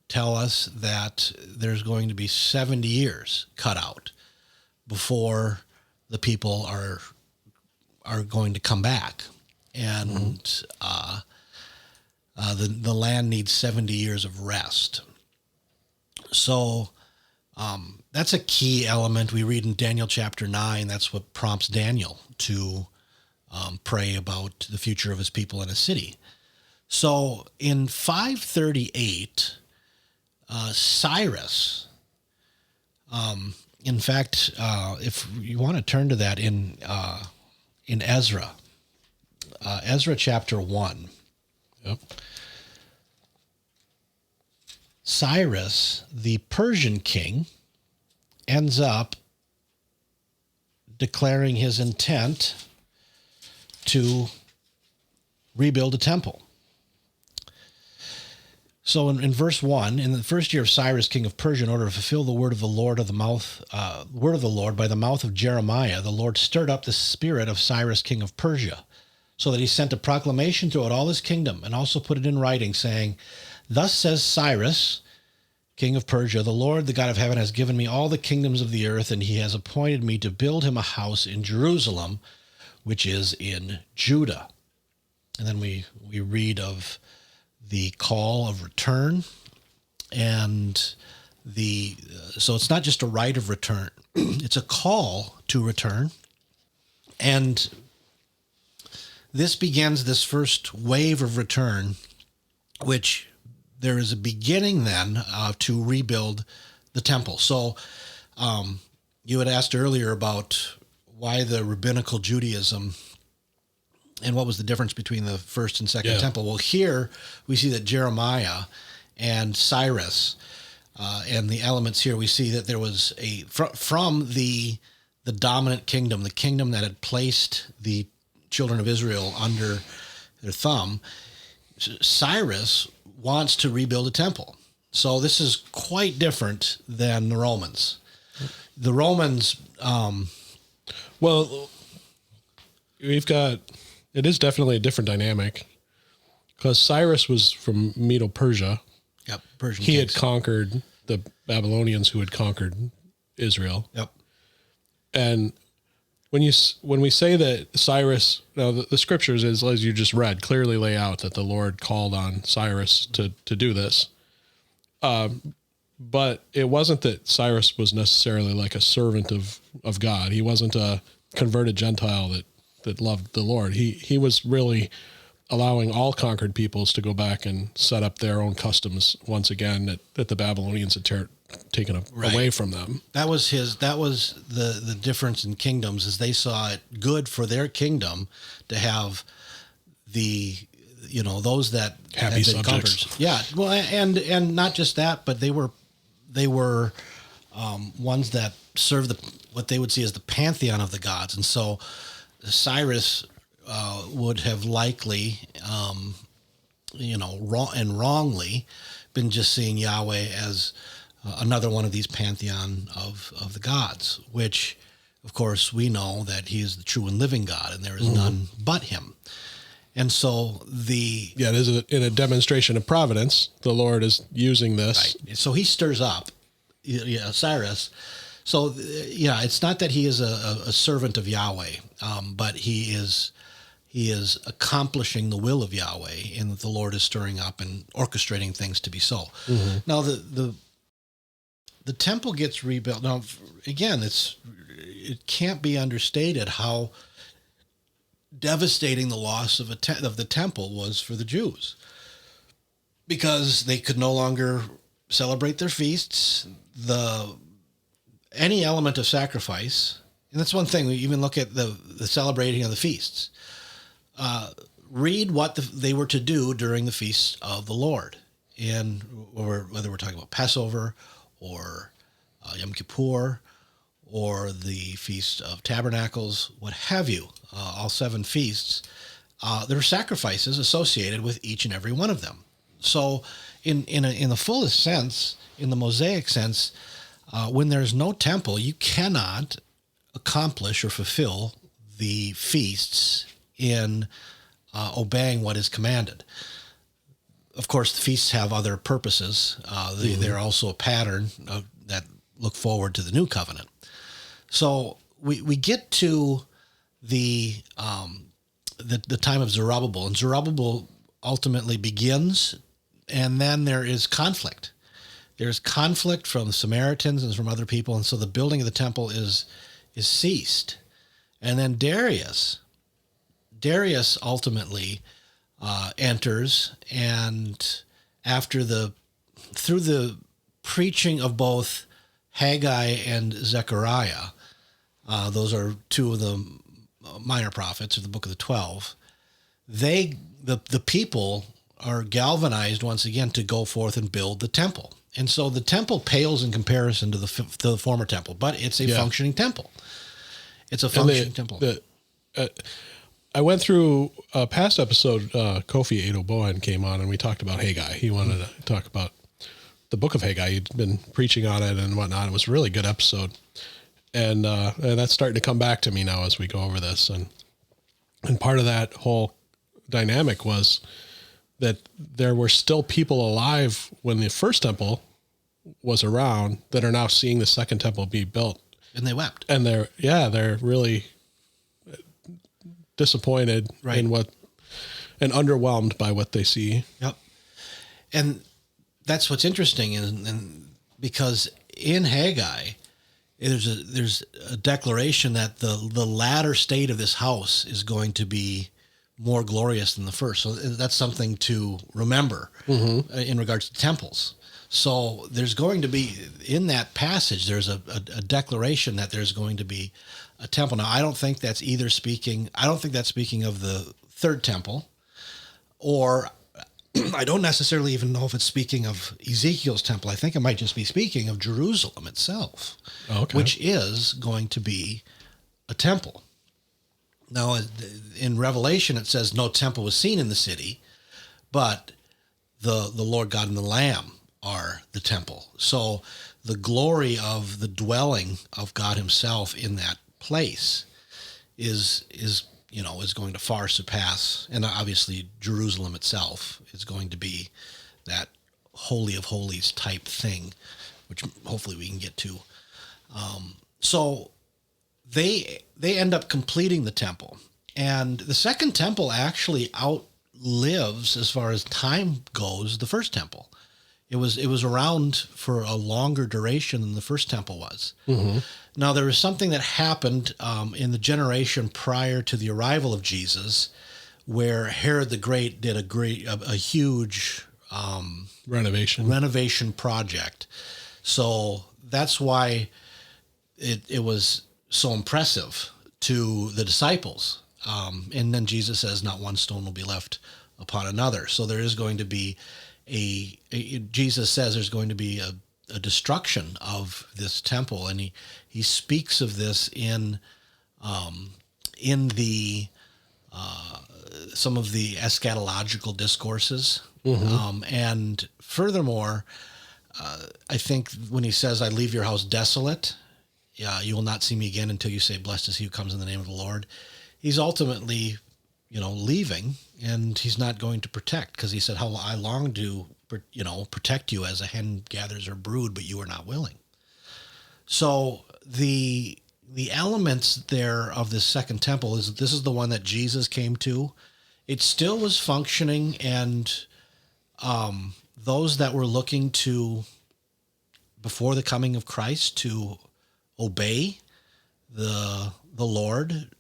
tell us that there's going to be 70 years cut out before the people are going to come back. And the land needs 70 years of rest. So that's a key element. We read in Daniel chapter 9, that's what prompts Daniel to pray about the future of his people in a city. So in 538, Cyrus, in fact, if you want to turn to that in Ezra, Ezra chapter 1. Yep. Cyrus, the Persian king, ends up declaring his intent to rebuild a temple. So in verse 1, in the first year of Cyrus, king of Persia, in order to fulfill the word of the Lord word of the Lord by the mouth of Jeremiah, the Lord stirred up the spirit of Cyrus, king of Persia, so that he sent a proclamation throughout all his kingdom, and also put it in writing, saying, "Thus says Cyrus, king of Persia, the Lord, the God of heaven, has given me all the kingdoms of the earth, and he has appointed me to build him a house in Jerusalem, which is in Judah." And then we read of the call of return, and so it's not just a right of return, it's a call to return. And this begins this first wave of return, which there is a beginning then to rebuild the temple. So you had asked earlier about why the rabbinical Judaism and what was the difference between the first and second temple. Well, here we see that Jeremiah and Cyrus and the elements here, we see that there was from the dominant kingdom, the kingdom that had placed the children of Israel under their thumb, Cyrus wants to rebuild a temple. So this is quite different than the Romans. The Romans... well, it is definitely a different dynamic, because Cyrus was from Medo-Persia. Yep, Persian He kings. had conquered the Babylonians, who had conquered Israel. Yep. And when we say that Cyrus, now the scriptures, as you just read, clearly lay out that the Lord called on Cyrus to do this. But it wasn't that Cyrus was necessarily like a servant of God. He wasn't a converted Gentile that loved the Lord. He was really allowing all conquered peoples to go back and set up their own customs once again that the Babylonians had taken away from them. That was the difference in kingdoms, is they saw it good for their kingdom to have those that happy had been subjects. conquered. Yeah, well, and not just that, but they were ones that served what they would see as the pantheon of the gods, and so Cyrus would have likely, wrongly been just seeing Yahweh as another one of these pantheon of the gods, which, of course, we know that he is the true and living God, and there is none but him. And so it is in a demonstration of providence. The Lord is using this. Right. So he stirs up Cyrus. So, it's not that he is a servant of Yahweh, but he is accomplishing the will of Yahweh, in that the Lord is stirring up and orchestrating things to be so. Mm-hmm. Now, the temple gets rebuilt. Now, again, it can't be understated how devastating the loss of the temple was for the Jews, because they could no longer celebrate their feasts. Any element of sacrifice, and that's one thing. We even look at the celebrating of the feasts. Read what they were to do during the feasts of the Lord, or whether we're talking about Passover or Yom Kippur or the Feast of Tabernacles, what have you, all 7 feasts. There are sacrifices associated with each and every one of them. So, in the fullest sense, in the Mosaic sense, when there's no temple, you cannot accomplish or fulfill the feasts in obeying what is commanded. Of course, the feasts have other purposes. They're also a pattern that look forward to the new covenant. So we get to the time of Zerubbabel, and Zerubbabel ultimately begins, and then there is conflict. There's conflict from the Samaritans and from other people, and so the building of the temple is ceased. And then Darius ultimately enters, and through the preaching of both Haggai and Zechariah, those are 2 of the minor prophets of the Book of the 12. The people are galvanized once again to go forth and build the temple. And so the temple pales in comparison to the former temple, but it's a functioning temple. It's a functioning temple. I went through a past episode. Kofi Edoboan came on, and we talked about Haggai. He wanted to talk about the book of Haggai. He'd been preaching on it and whatnot. It was a really good episode, and that's starting to come back to me now as we go over this. And part of that whole dynamic was that there were still people alive when the first temple was around that are now seeing the second temple be built. And they wept. And they're really disappointed in and underwhelmed by what they see. Yep. And that's what's interesting, and because in Haggai, there's a declaration that the latter state of this house is going to be more glorious than the first. So that's something to remember in regards to temples. So there's going to be, in that passage, there's a declaration that there's going to be a temple. Now, I don't think that's speaking of the third temple, or I don't necessarily even know if it's speaking of Ezekiel's temple. I think it might just be speaking of Jerusalem itself, which is going to be a temple. Now, in Revelation, it says no temple was seen in the city, but the Lord God and the Lamb are the temple. So the glory of the dwelling of God himself in that place is going to far surpass, and obviously Jerusalem itself is going to be that holy of holies type thing, which hopefully we can get to. So they end up completing the temple, and the second temple actually outlives, as far as time goes, the first temple. It was around for a longer duration than the first temple was. Mm-hmm. Now, there was something that happened in the generation prior to the arrival of Jesus, where Herod the Great did a huge renovation project. So that's why it was so impressive to the disciples. And then Jesus says, "Not one stone will be left upon another." So there is going to be Jesus says there's going to be a destruction of this temple, and he speaks of this in the some of the eschatological discourses, and furthermore, I think when he says, "I leave your house desolate, you will not see me again until you say, 'Blessed is he who comes in the name of the Lord,'" he's ultimately leaving, and he's not going to protect, because he said, "How I long to, protect you as a hen gathers her brood, but you are not willing." So the elements there of this second temple this is the one that Jesus came to. It still was functioning, and those that were looking to, before the coming of Christ, to obey the Lord,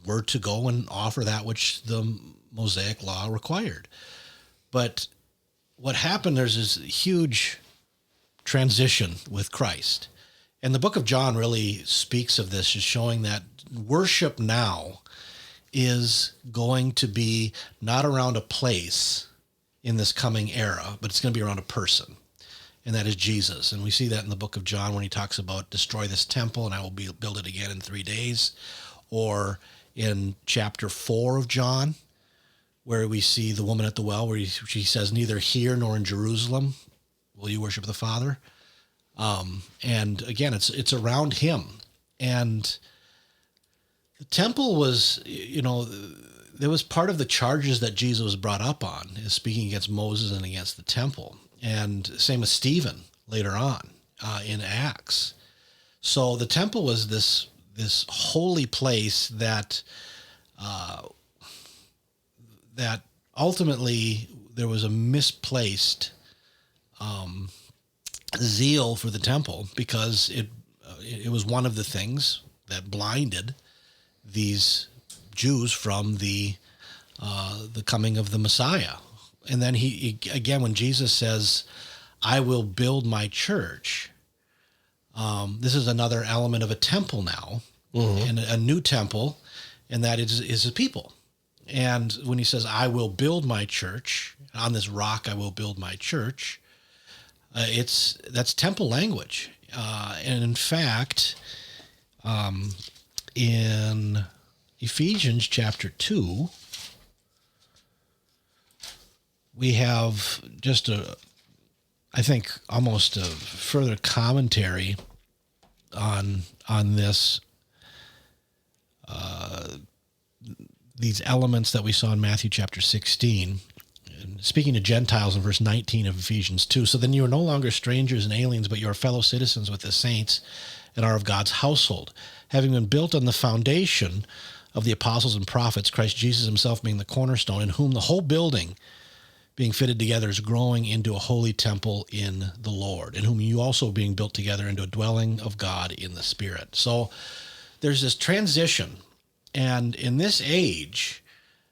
were to go and offer that which the Mosaic law required. But what happened, there's this huge transition with Christ. And the book of John really speaks of this, just showing that worship now is going to be not around a place in this coming era, but it's going to be around a person, and that is Jesus. And we see that in the book of John when he talks about destroy this temple and I will build it again in 3 days. Or in chapter 4 of John, where we see the woman at the well, where she says, "Neither here nor in Jerusalem will you worship the Father." And again, it's around him. And the temple was, there was part of the charges that Jesus was brought up on, is speaking against Moses and against the temple. And same with Stephen later on in Acts. So the temple was this holy place that ultimately there was a misplaced zeal for the temple, because it was one of the things that blinded these Jews from the coming of the Messiah. And then he again, when Jesus says, "I will build my church," this is another element of a temple now, and a new temple, and that is a people. And when he says, "I will build my church, on this rock I will build my church," that's temple language. And in fact, in Ephesians chapter 2, we have just I think almost a further commentary on this, these elements that we saw in Matthew chapter 16. And speaking to Gentiles in verse 19 of Ephesians 2, so then you are no longer strangers and aliens, but you are fellow citizens with the saints and are of God's household, having been built on the foundation of the apostles and prophets, Christ Jesus himself being the cornerstone, in whom the whole building being fitted together is growing into a holy temple in the Lord, in whom you also being built together into a dwelling of God in the Spirit. So there's this transition, and in this age,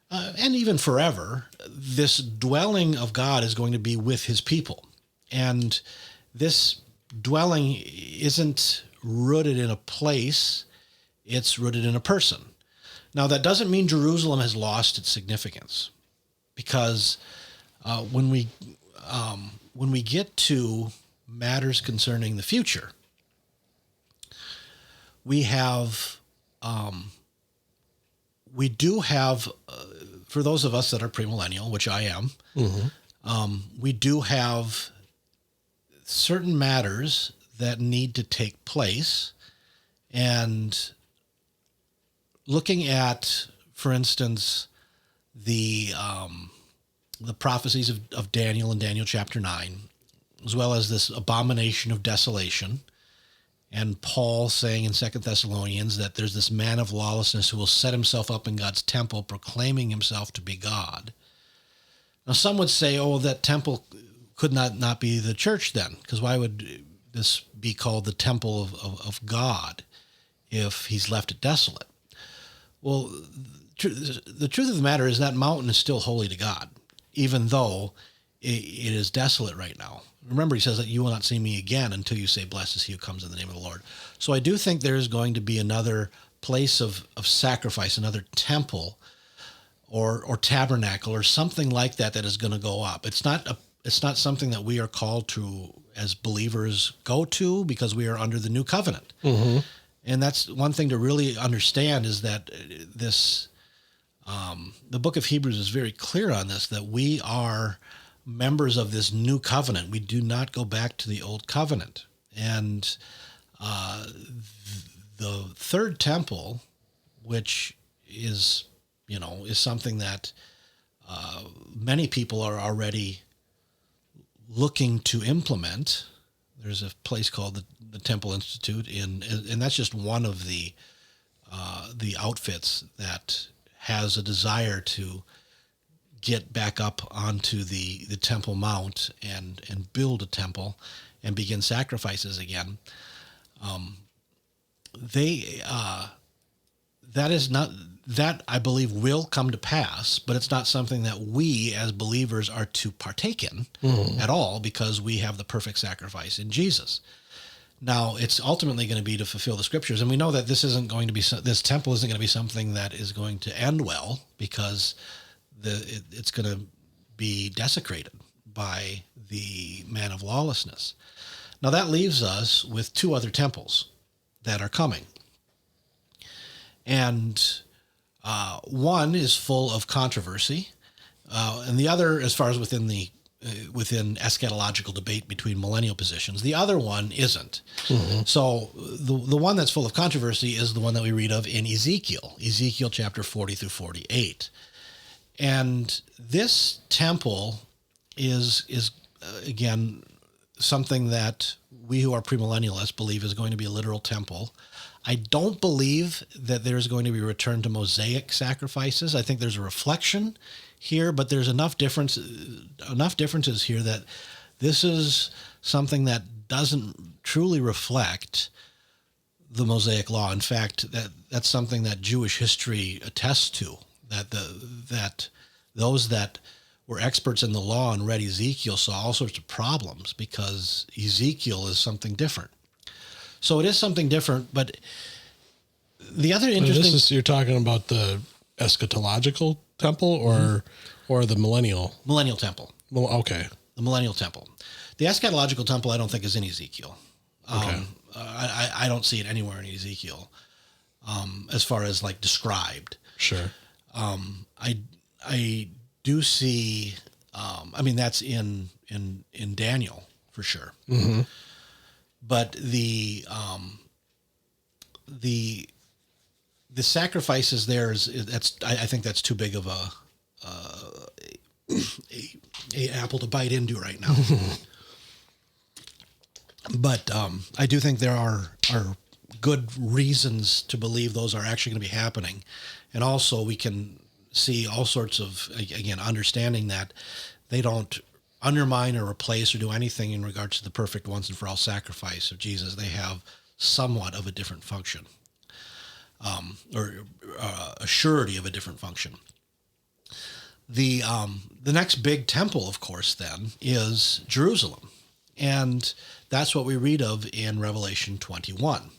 and even forever, this dwelling of God is going to be with his people. And this dwelling isn't rooted in a place, it's rooted in a person. Now, that doesn't mean Jerusalem has lost its significance, because when we get to matters concerning the future, we do have, for those of us that are premillennial, which I am, we do have certain matters that need to take place. And looking at, for instance, the prophecies of Daniel in Daniel chapter 9, as well as this abomination of desolation, and Paul saying in 2 Thessalonians that there's this man of lawlessness who will set himself up in God's temple, proclaiming himself to be God. Now, some would say, oh, that temple could not be the church then, because why would this be called the temple of God if he's left it desolate? Well, the truth of the matter is that mountain is still holy to God, even though it is desolate right now. Remember, he says that you will not see me again until you say, blessed is he who comes in the name of the Lord. So I do think there is going to be another place of sacrifice, another temple or tabernacle or something like that is going to go up. It's not something that we are called to as believers go to, because we are under the new covenant. Mm-hmm. And that's one thing to really understand, is that the book of Hebrews is very clear on this, that we are members of this new covenant. We do not go back to the old covenant. And the third temple, which is something that many people are already looking to implement. There's a place called the Temple Institute, and that's just one of the outfits that has a desire to get back up onto the Temple Mount and build a temple and begin sacrifices again. That I believe will come to pass, but it's not something that we as believers are to partake in at all, because we have the perfect sacrifice in Jesus. Now, it's ultimately going to be to fulfill the scriptures, and we know that this temple isn't going to be something that is going to end well, because it's going to be desecrated by the man of lawlessness. Now, that leaves us with two other temples that are coming. And one is full of controversy, and the other, as far as within eschatological debate between millennial positions, the other one isn't. Mm-hmm. So the one that's full of controversy is the one that we read of in Ezekiel chapter 40 through 48. And this temple is again something that we who are premillennialists believe is going to be a literal temple. I don't believe that there's going to be a return to Mosaic sacrifices. I think there's a reflection here, but there's enough differences here that this is something that doesn't truly reflect the Mosaic law. In fact, that's something that Jewish history attests to, that those that were experts in the law and read Ezekiel saw all sorts of problems, because Ezekiel is something different. So it is something different, but the other interesting... You're talking about the eschatological temple or the millennial? Millennial temple. Okay. The millennial temple. The eschatological temple I don't think is in Ezekiel. Okay. I don't see it anywhere in Ezekiel. as far as like described. Sure. I do see. I mean, that's in Daniel for sure. Mm-hmm. But the sacrifices there I think that's too big of a apple to bite into right now. But I do think there are good reasons to believe those are actually going to be happening. And also we can see all sorts of, again, understanding that they don't undermine or replace or do anything in regards to the perfect once and for all sacrifice of Jesus. They have somewhat of a different function, or a surety of a different function. The next big temple, of course, then is Jerusalem. And that's what we read of in Revelation 21,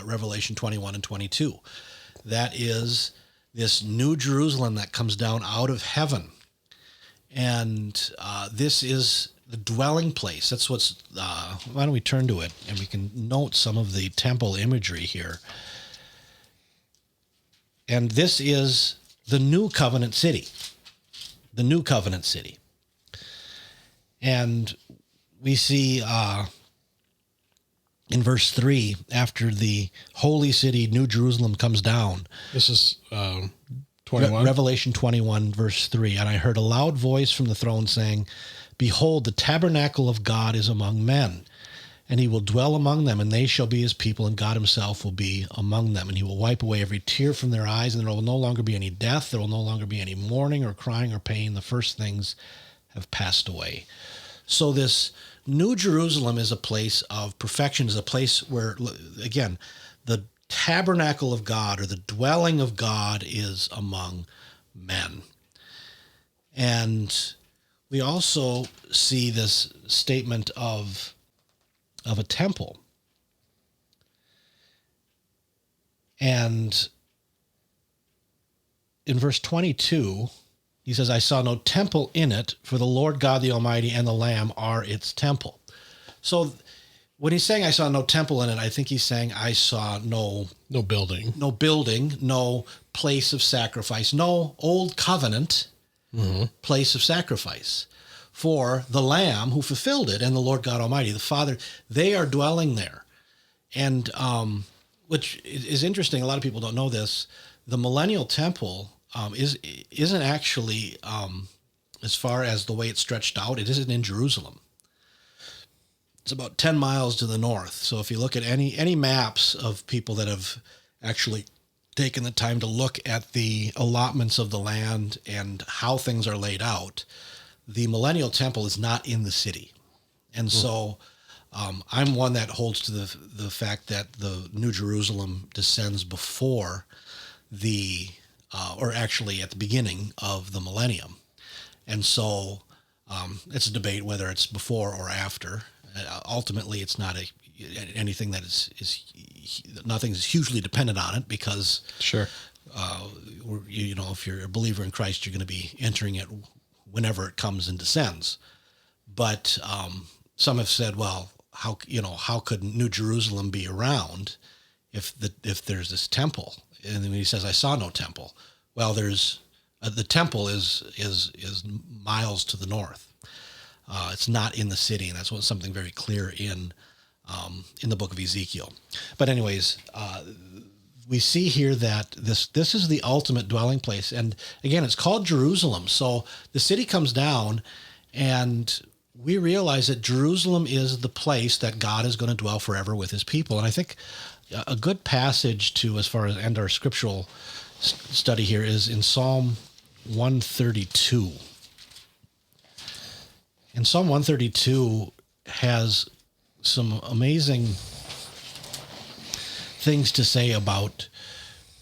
Revelation 21 and 22. That is this new Jerusalem that comes down out of heaven. And this is the dwelling place. That's what's, why don't we turn to it and we can note some of the temple imagery here. And this is the new covenant city. The new covenant city. And we see in verse 3, after the holy city, New Jerusalem, comes down. This is 21. Revelation 21, verse 3. And I heard a loud voice from the throne saying, "Behold, the tabernacle of God is among men, and he will dwell among them, and they shall be his people, and God himself will be among them. And he will wipe away every tear from their eyes, and there will no longer be any death. There will no longer be any mourning or crying or pain. The first things have passed away." So this New Jerusalem is a place of perfection, is a place where, again, the tabernacle of God or the dwelling of God is among men. And we also see this statement of a temple. And in verse 22, he says, "I saw no temple in it, for the Lord God the Almighty and the Lamb are its temple." So when he's saying I saw no temple in it, I think he's saying I saw no building, no place of sacrifice, no old covenant place of sacrifice. For the Lamb who fulfilled it and the Lord God Almighty, the Father, they are dwelling there. And which is interesting. A lot of people don't know this. The millennial temple isn't actually, as far as the way it's stretched out, it isn't in Jerusalem. It's about 10 miles to the north. So if you look at any maps of people that have actually taken the time to look at the allotments of the land and how things are laid out, the millennial temple is not in the city. And so I'm one that holds to the fact that the New Jerusalem descends before or actually at the beginning of the millennium. And so it's a debate whether it's before or after. Ultimately, it's not anything that nothing's hugely dependent on it, because sure, if you're a believer in Christ, you're going to be entering it whenever it comes and descends. But some have said, well, how could New Jerusalem be around if there's this temple? And then he says, "I saw no temple." Well, there's the temple is miles to the north. It's not in the city, and that's something very clear in the book of Ezekiel. But anyways, we see here that this is the ultimate dwelling place. And again, it's called Jerusalem. So the city comes down, and we realize that Jerusalem is the place that God is going to dwell forever with his people. And I think a good passage to, as far as end our scriptural study here, is in Psalm 132. And Psalm 132 has some amazing things to say about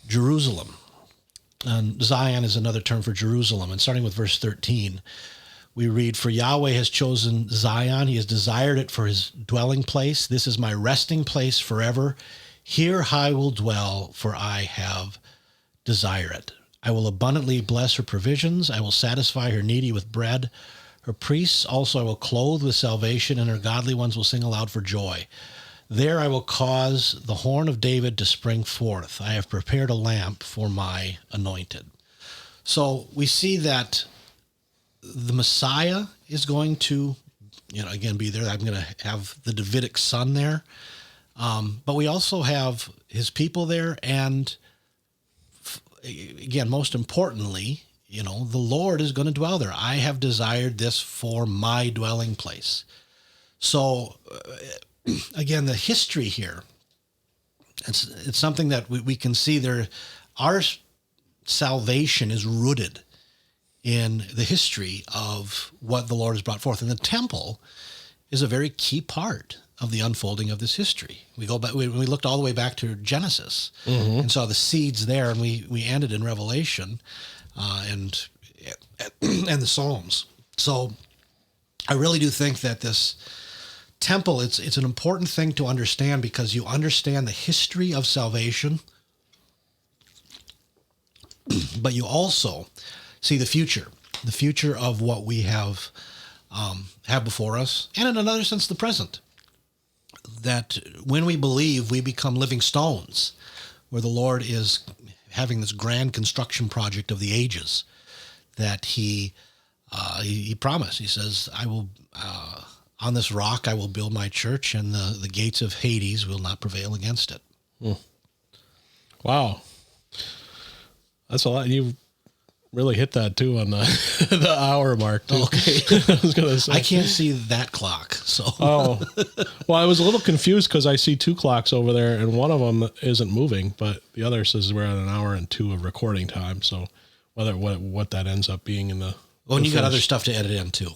Jerusalem. And Zion is another term for Jerusalem. And starting with verse 13, we read, "For Yahweh has chosen Zion. He has desired it for his dwelling place. This is my resting place forever. Here I will dwell, for I have desired it. I will abundantly bless her provisions. I will satisfy her needy with bread. Her priests also I will clothe with salvation, and her godly ones will sing aloud for joy. There I will cause the horn of David to spring forth. I have prepared a lamp for my anointed. So we see that the Messiah is going to, again, be there. I'm going to have the Davidic son there. But we also have his people there. And again, most importantly, the Lord is going to dwell there. I have desired this for my dwelling place. So again, the history here, it's something that we can see there. Our salvation is rooted in the history of what the Lord has brought forth. And the temple is a very key part of the unfolding of this history. We go back, we looked all the way back to Genesis and saw the seeds there, and we ended in Revelation and the Psalms. So I really do think that this temple, it's an important thing to understand, because you understand the history of salvation, but you also see the future of what we have before us, and in another sense, the present. That when we believe, we become living stones, where the Lord is having this grand construction project of the ages that he promised. He says, I will, on this rock, I will build my church, and the gates of Hades will not prevail against it. Wow. That's a lot. You really hit that too on the hour mark too. Okay. I was going to say. I can't see that clock. So. Oh, well, I was a little confused because I see two clocks over there, and one of them isn't moving, but the other says we're at an hour and 2 of recording time. So what that ends up being in the. Well, and you got other stuff to edit in too.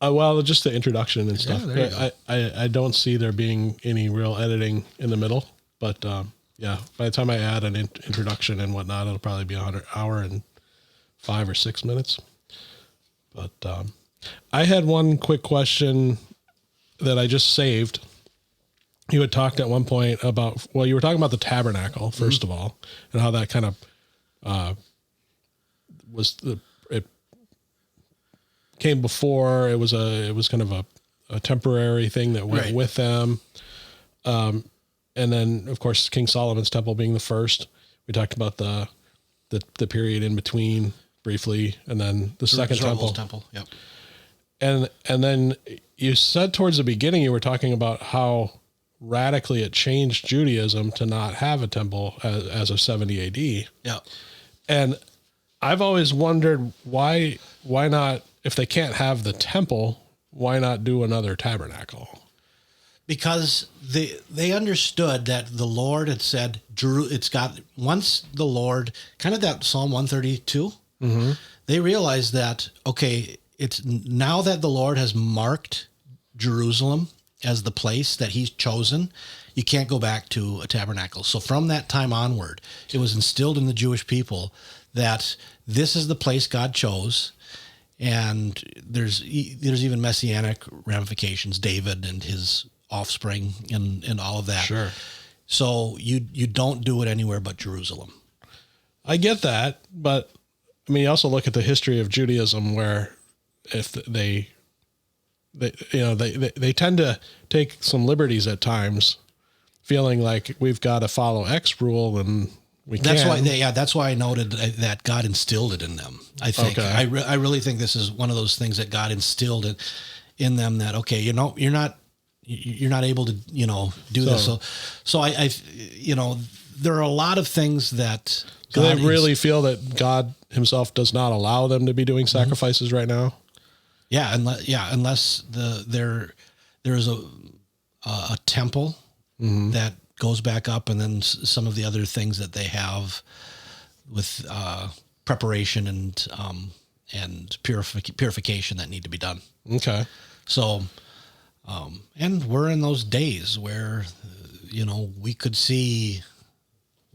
Well, just the introduction and stuff. There you go. I don't see there being any real editing in the middle, but yeah, by the time I add an introduction and whatnot, it'll probably be an hour and 5 or 6 minutes. But I had one quick question that I just saved. You had talked at one point about, well, you were talking about the tabernacle, first of all, and how that kind of it came before. It was kind of a temporary thing that went with them. And then, of course, King Solomon's temple being the first. We talked about the period in between briefly, and then the second temple. Yep. And then you said towards the beginning, you were talking about how radically it changed Judaism to not have a temple as of 70 AD. Yeah. And I've always wondered why not, if they can't have the temple, why not do another tabernacle? Because they understood that the Lord had said, once the Lord, kind of that Psalm 132, they realized that, okay, it's now that the Lord has marked Jerusalem as the place that he's chosen, you can't go back to a tabernacle. So from that time onward, it was instilled in the Jewish people that this is the place God chose. And there's even messianic ramifications, David and his offspring and all of that. Sure. So you don't do it anywhere but Jerusalem. I get that, but I mean, you also look at the history of Judaism, where if they tend to take some liberties at times, feeling like we've got to follow X rule and we can't. That's why I noted that God instilled it in them. I think I really think this is one of those things that God instilled it in them, that you're not able to do this. So I there are a lot of things that God really feel that God himself does not allow them to be doing sacrifices right now. Yeah. Unless there is a temple that goes back up, and then some of the other things that they have with preparation and purification that need to be done. Okay. So, and we're in those days where, we could see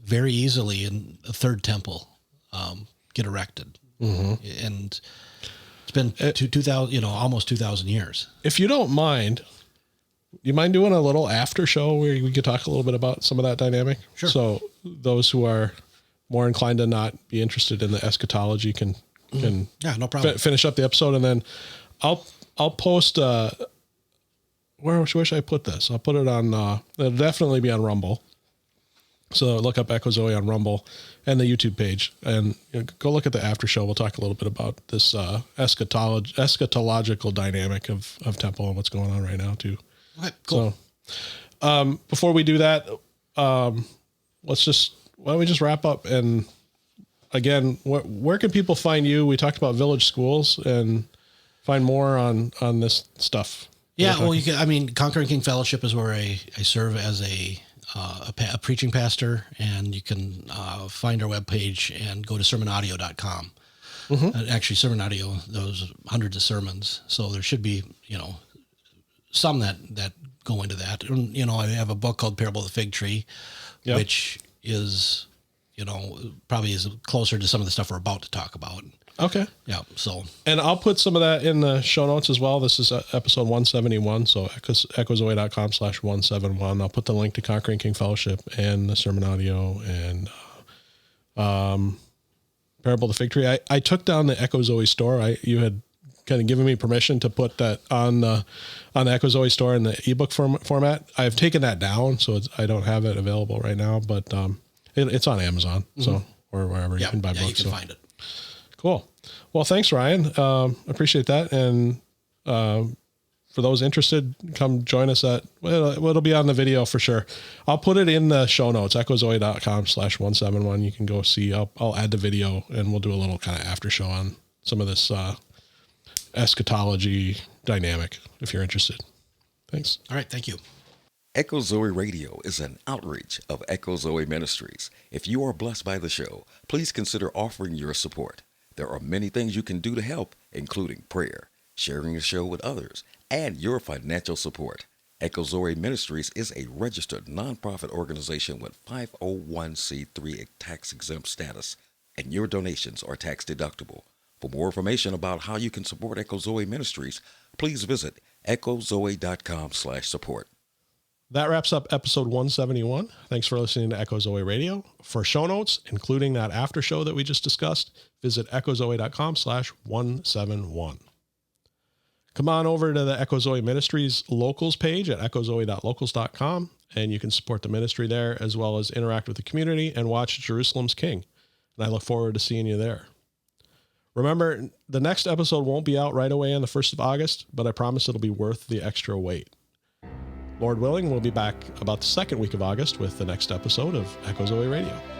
very easily in a third temple get erected. And it's been 2,000, almost 2,000 years. If you don't mind, you mind doing a little after show where we could talk a little bit about some of that dynamic? Sure. So those who are more inclined to not be interested in the eschatology can no problem. Finish up the episode, and then I'll post where should I put this? I'll put it on, it'll definitely be on Rumble. So look up Echo Zoe on Rumble and the YouTube page, and go look at the after show. We'll talk a little bit about this eschatological dynamic of temple and what's going on right now too. Okay, cool. So before we do that, why don't we just wrap up? And again, where can people find you? We talked about village schools, and find more on this stuff. Yeah, well, Conquering King Fellowship is where I serve as a preaching pastor, and you can find our webpage and go to sermonaudio.com. Mm-hmm. And actually, Sermon Audio, those hundreds of sermons. So there should be, some that go into that. And, I have a book called Parable of the Fig Tree, yep, which is, probably is closer to some of the stuff we're about to talk about. Okay. Yeah. So, and I'll put some of that in the show notes as well. This is episode 171. So echozoe.com/171. I'll put the link to Conquering King Fellowship and the Sermon Audio and Parable of the Fig Tree. I took down the Echo Zoe store. You had kind of given me permission to put that on the Echo Zoe store in the ebook format. I've taken that down, so I don't have it available right now, but it's on Amazon, mm-hmm, so, or wherever you can buy books. You can find it. Cool. Well, thanks, Ryan. Appreciate that. And for those interested, come join us it'll be on the video for sure. I'll put it in the show notes, echozoe.com/171. You can go see. I'll add the video, and we'll do a little kind of after show on some of this eschatology dynamic if you're interested. Thanks. All right. Thank you. Echo Zoe Radio is an outreach of Echo Zoe Ministries. If you are blessed by the show, please consider offering your support. There are many things you can do to help, including prayer, sharing the show with others, and your financial support. Echo Zoe Ministries is a registered nonprofit organization with 501c3 tax-exempt status, and your donations are tax-deductible. For more information about how you can support Echo Zoe Ministries, please visit echozoe.com/support. That wraps up episode 171. Thanks for listening to Echo Zoe Radio. For show notes, including that after show that we just discussed, visit echozoe.com/171. Come on over to the Echo Zoe Ministries locals page at echozoe.locals.com, and you can support the ministry there, as well as interact with the community and watch Jerusalem's King. And I look forward to seeing you there. Remember, the next episode won't be out right away on the 1st of August, but I promise it'll be worth the extra wait. Lord willing, we'll be back about the second week of August with the next episode of Echo Zoe Radio.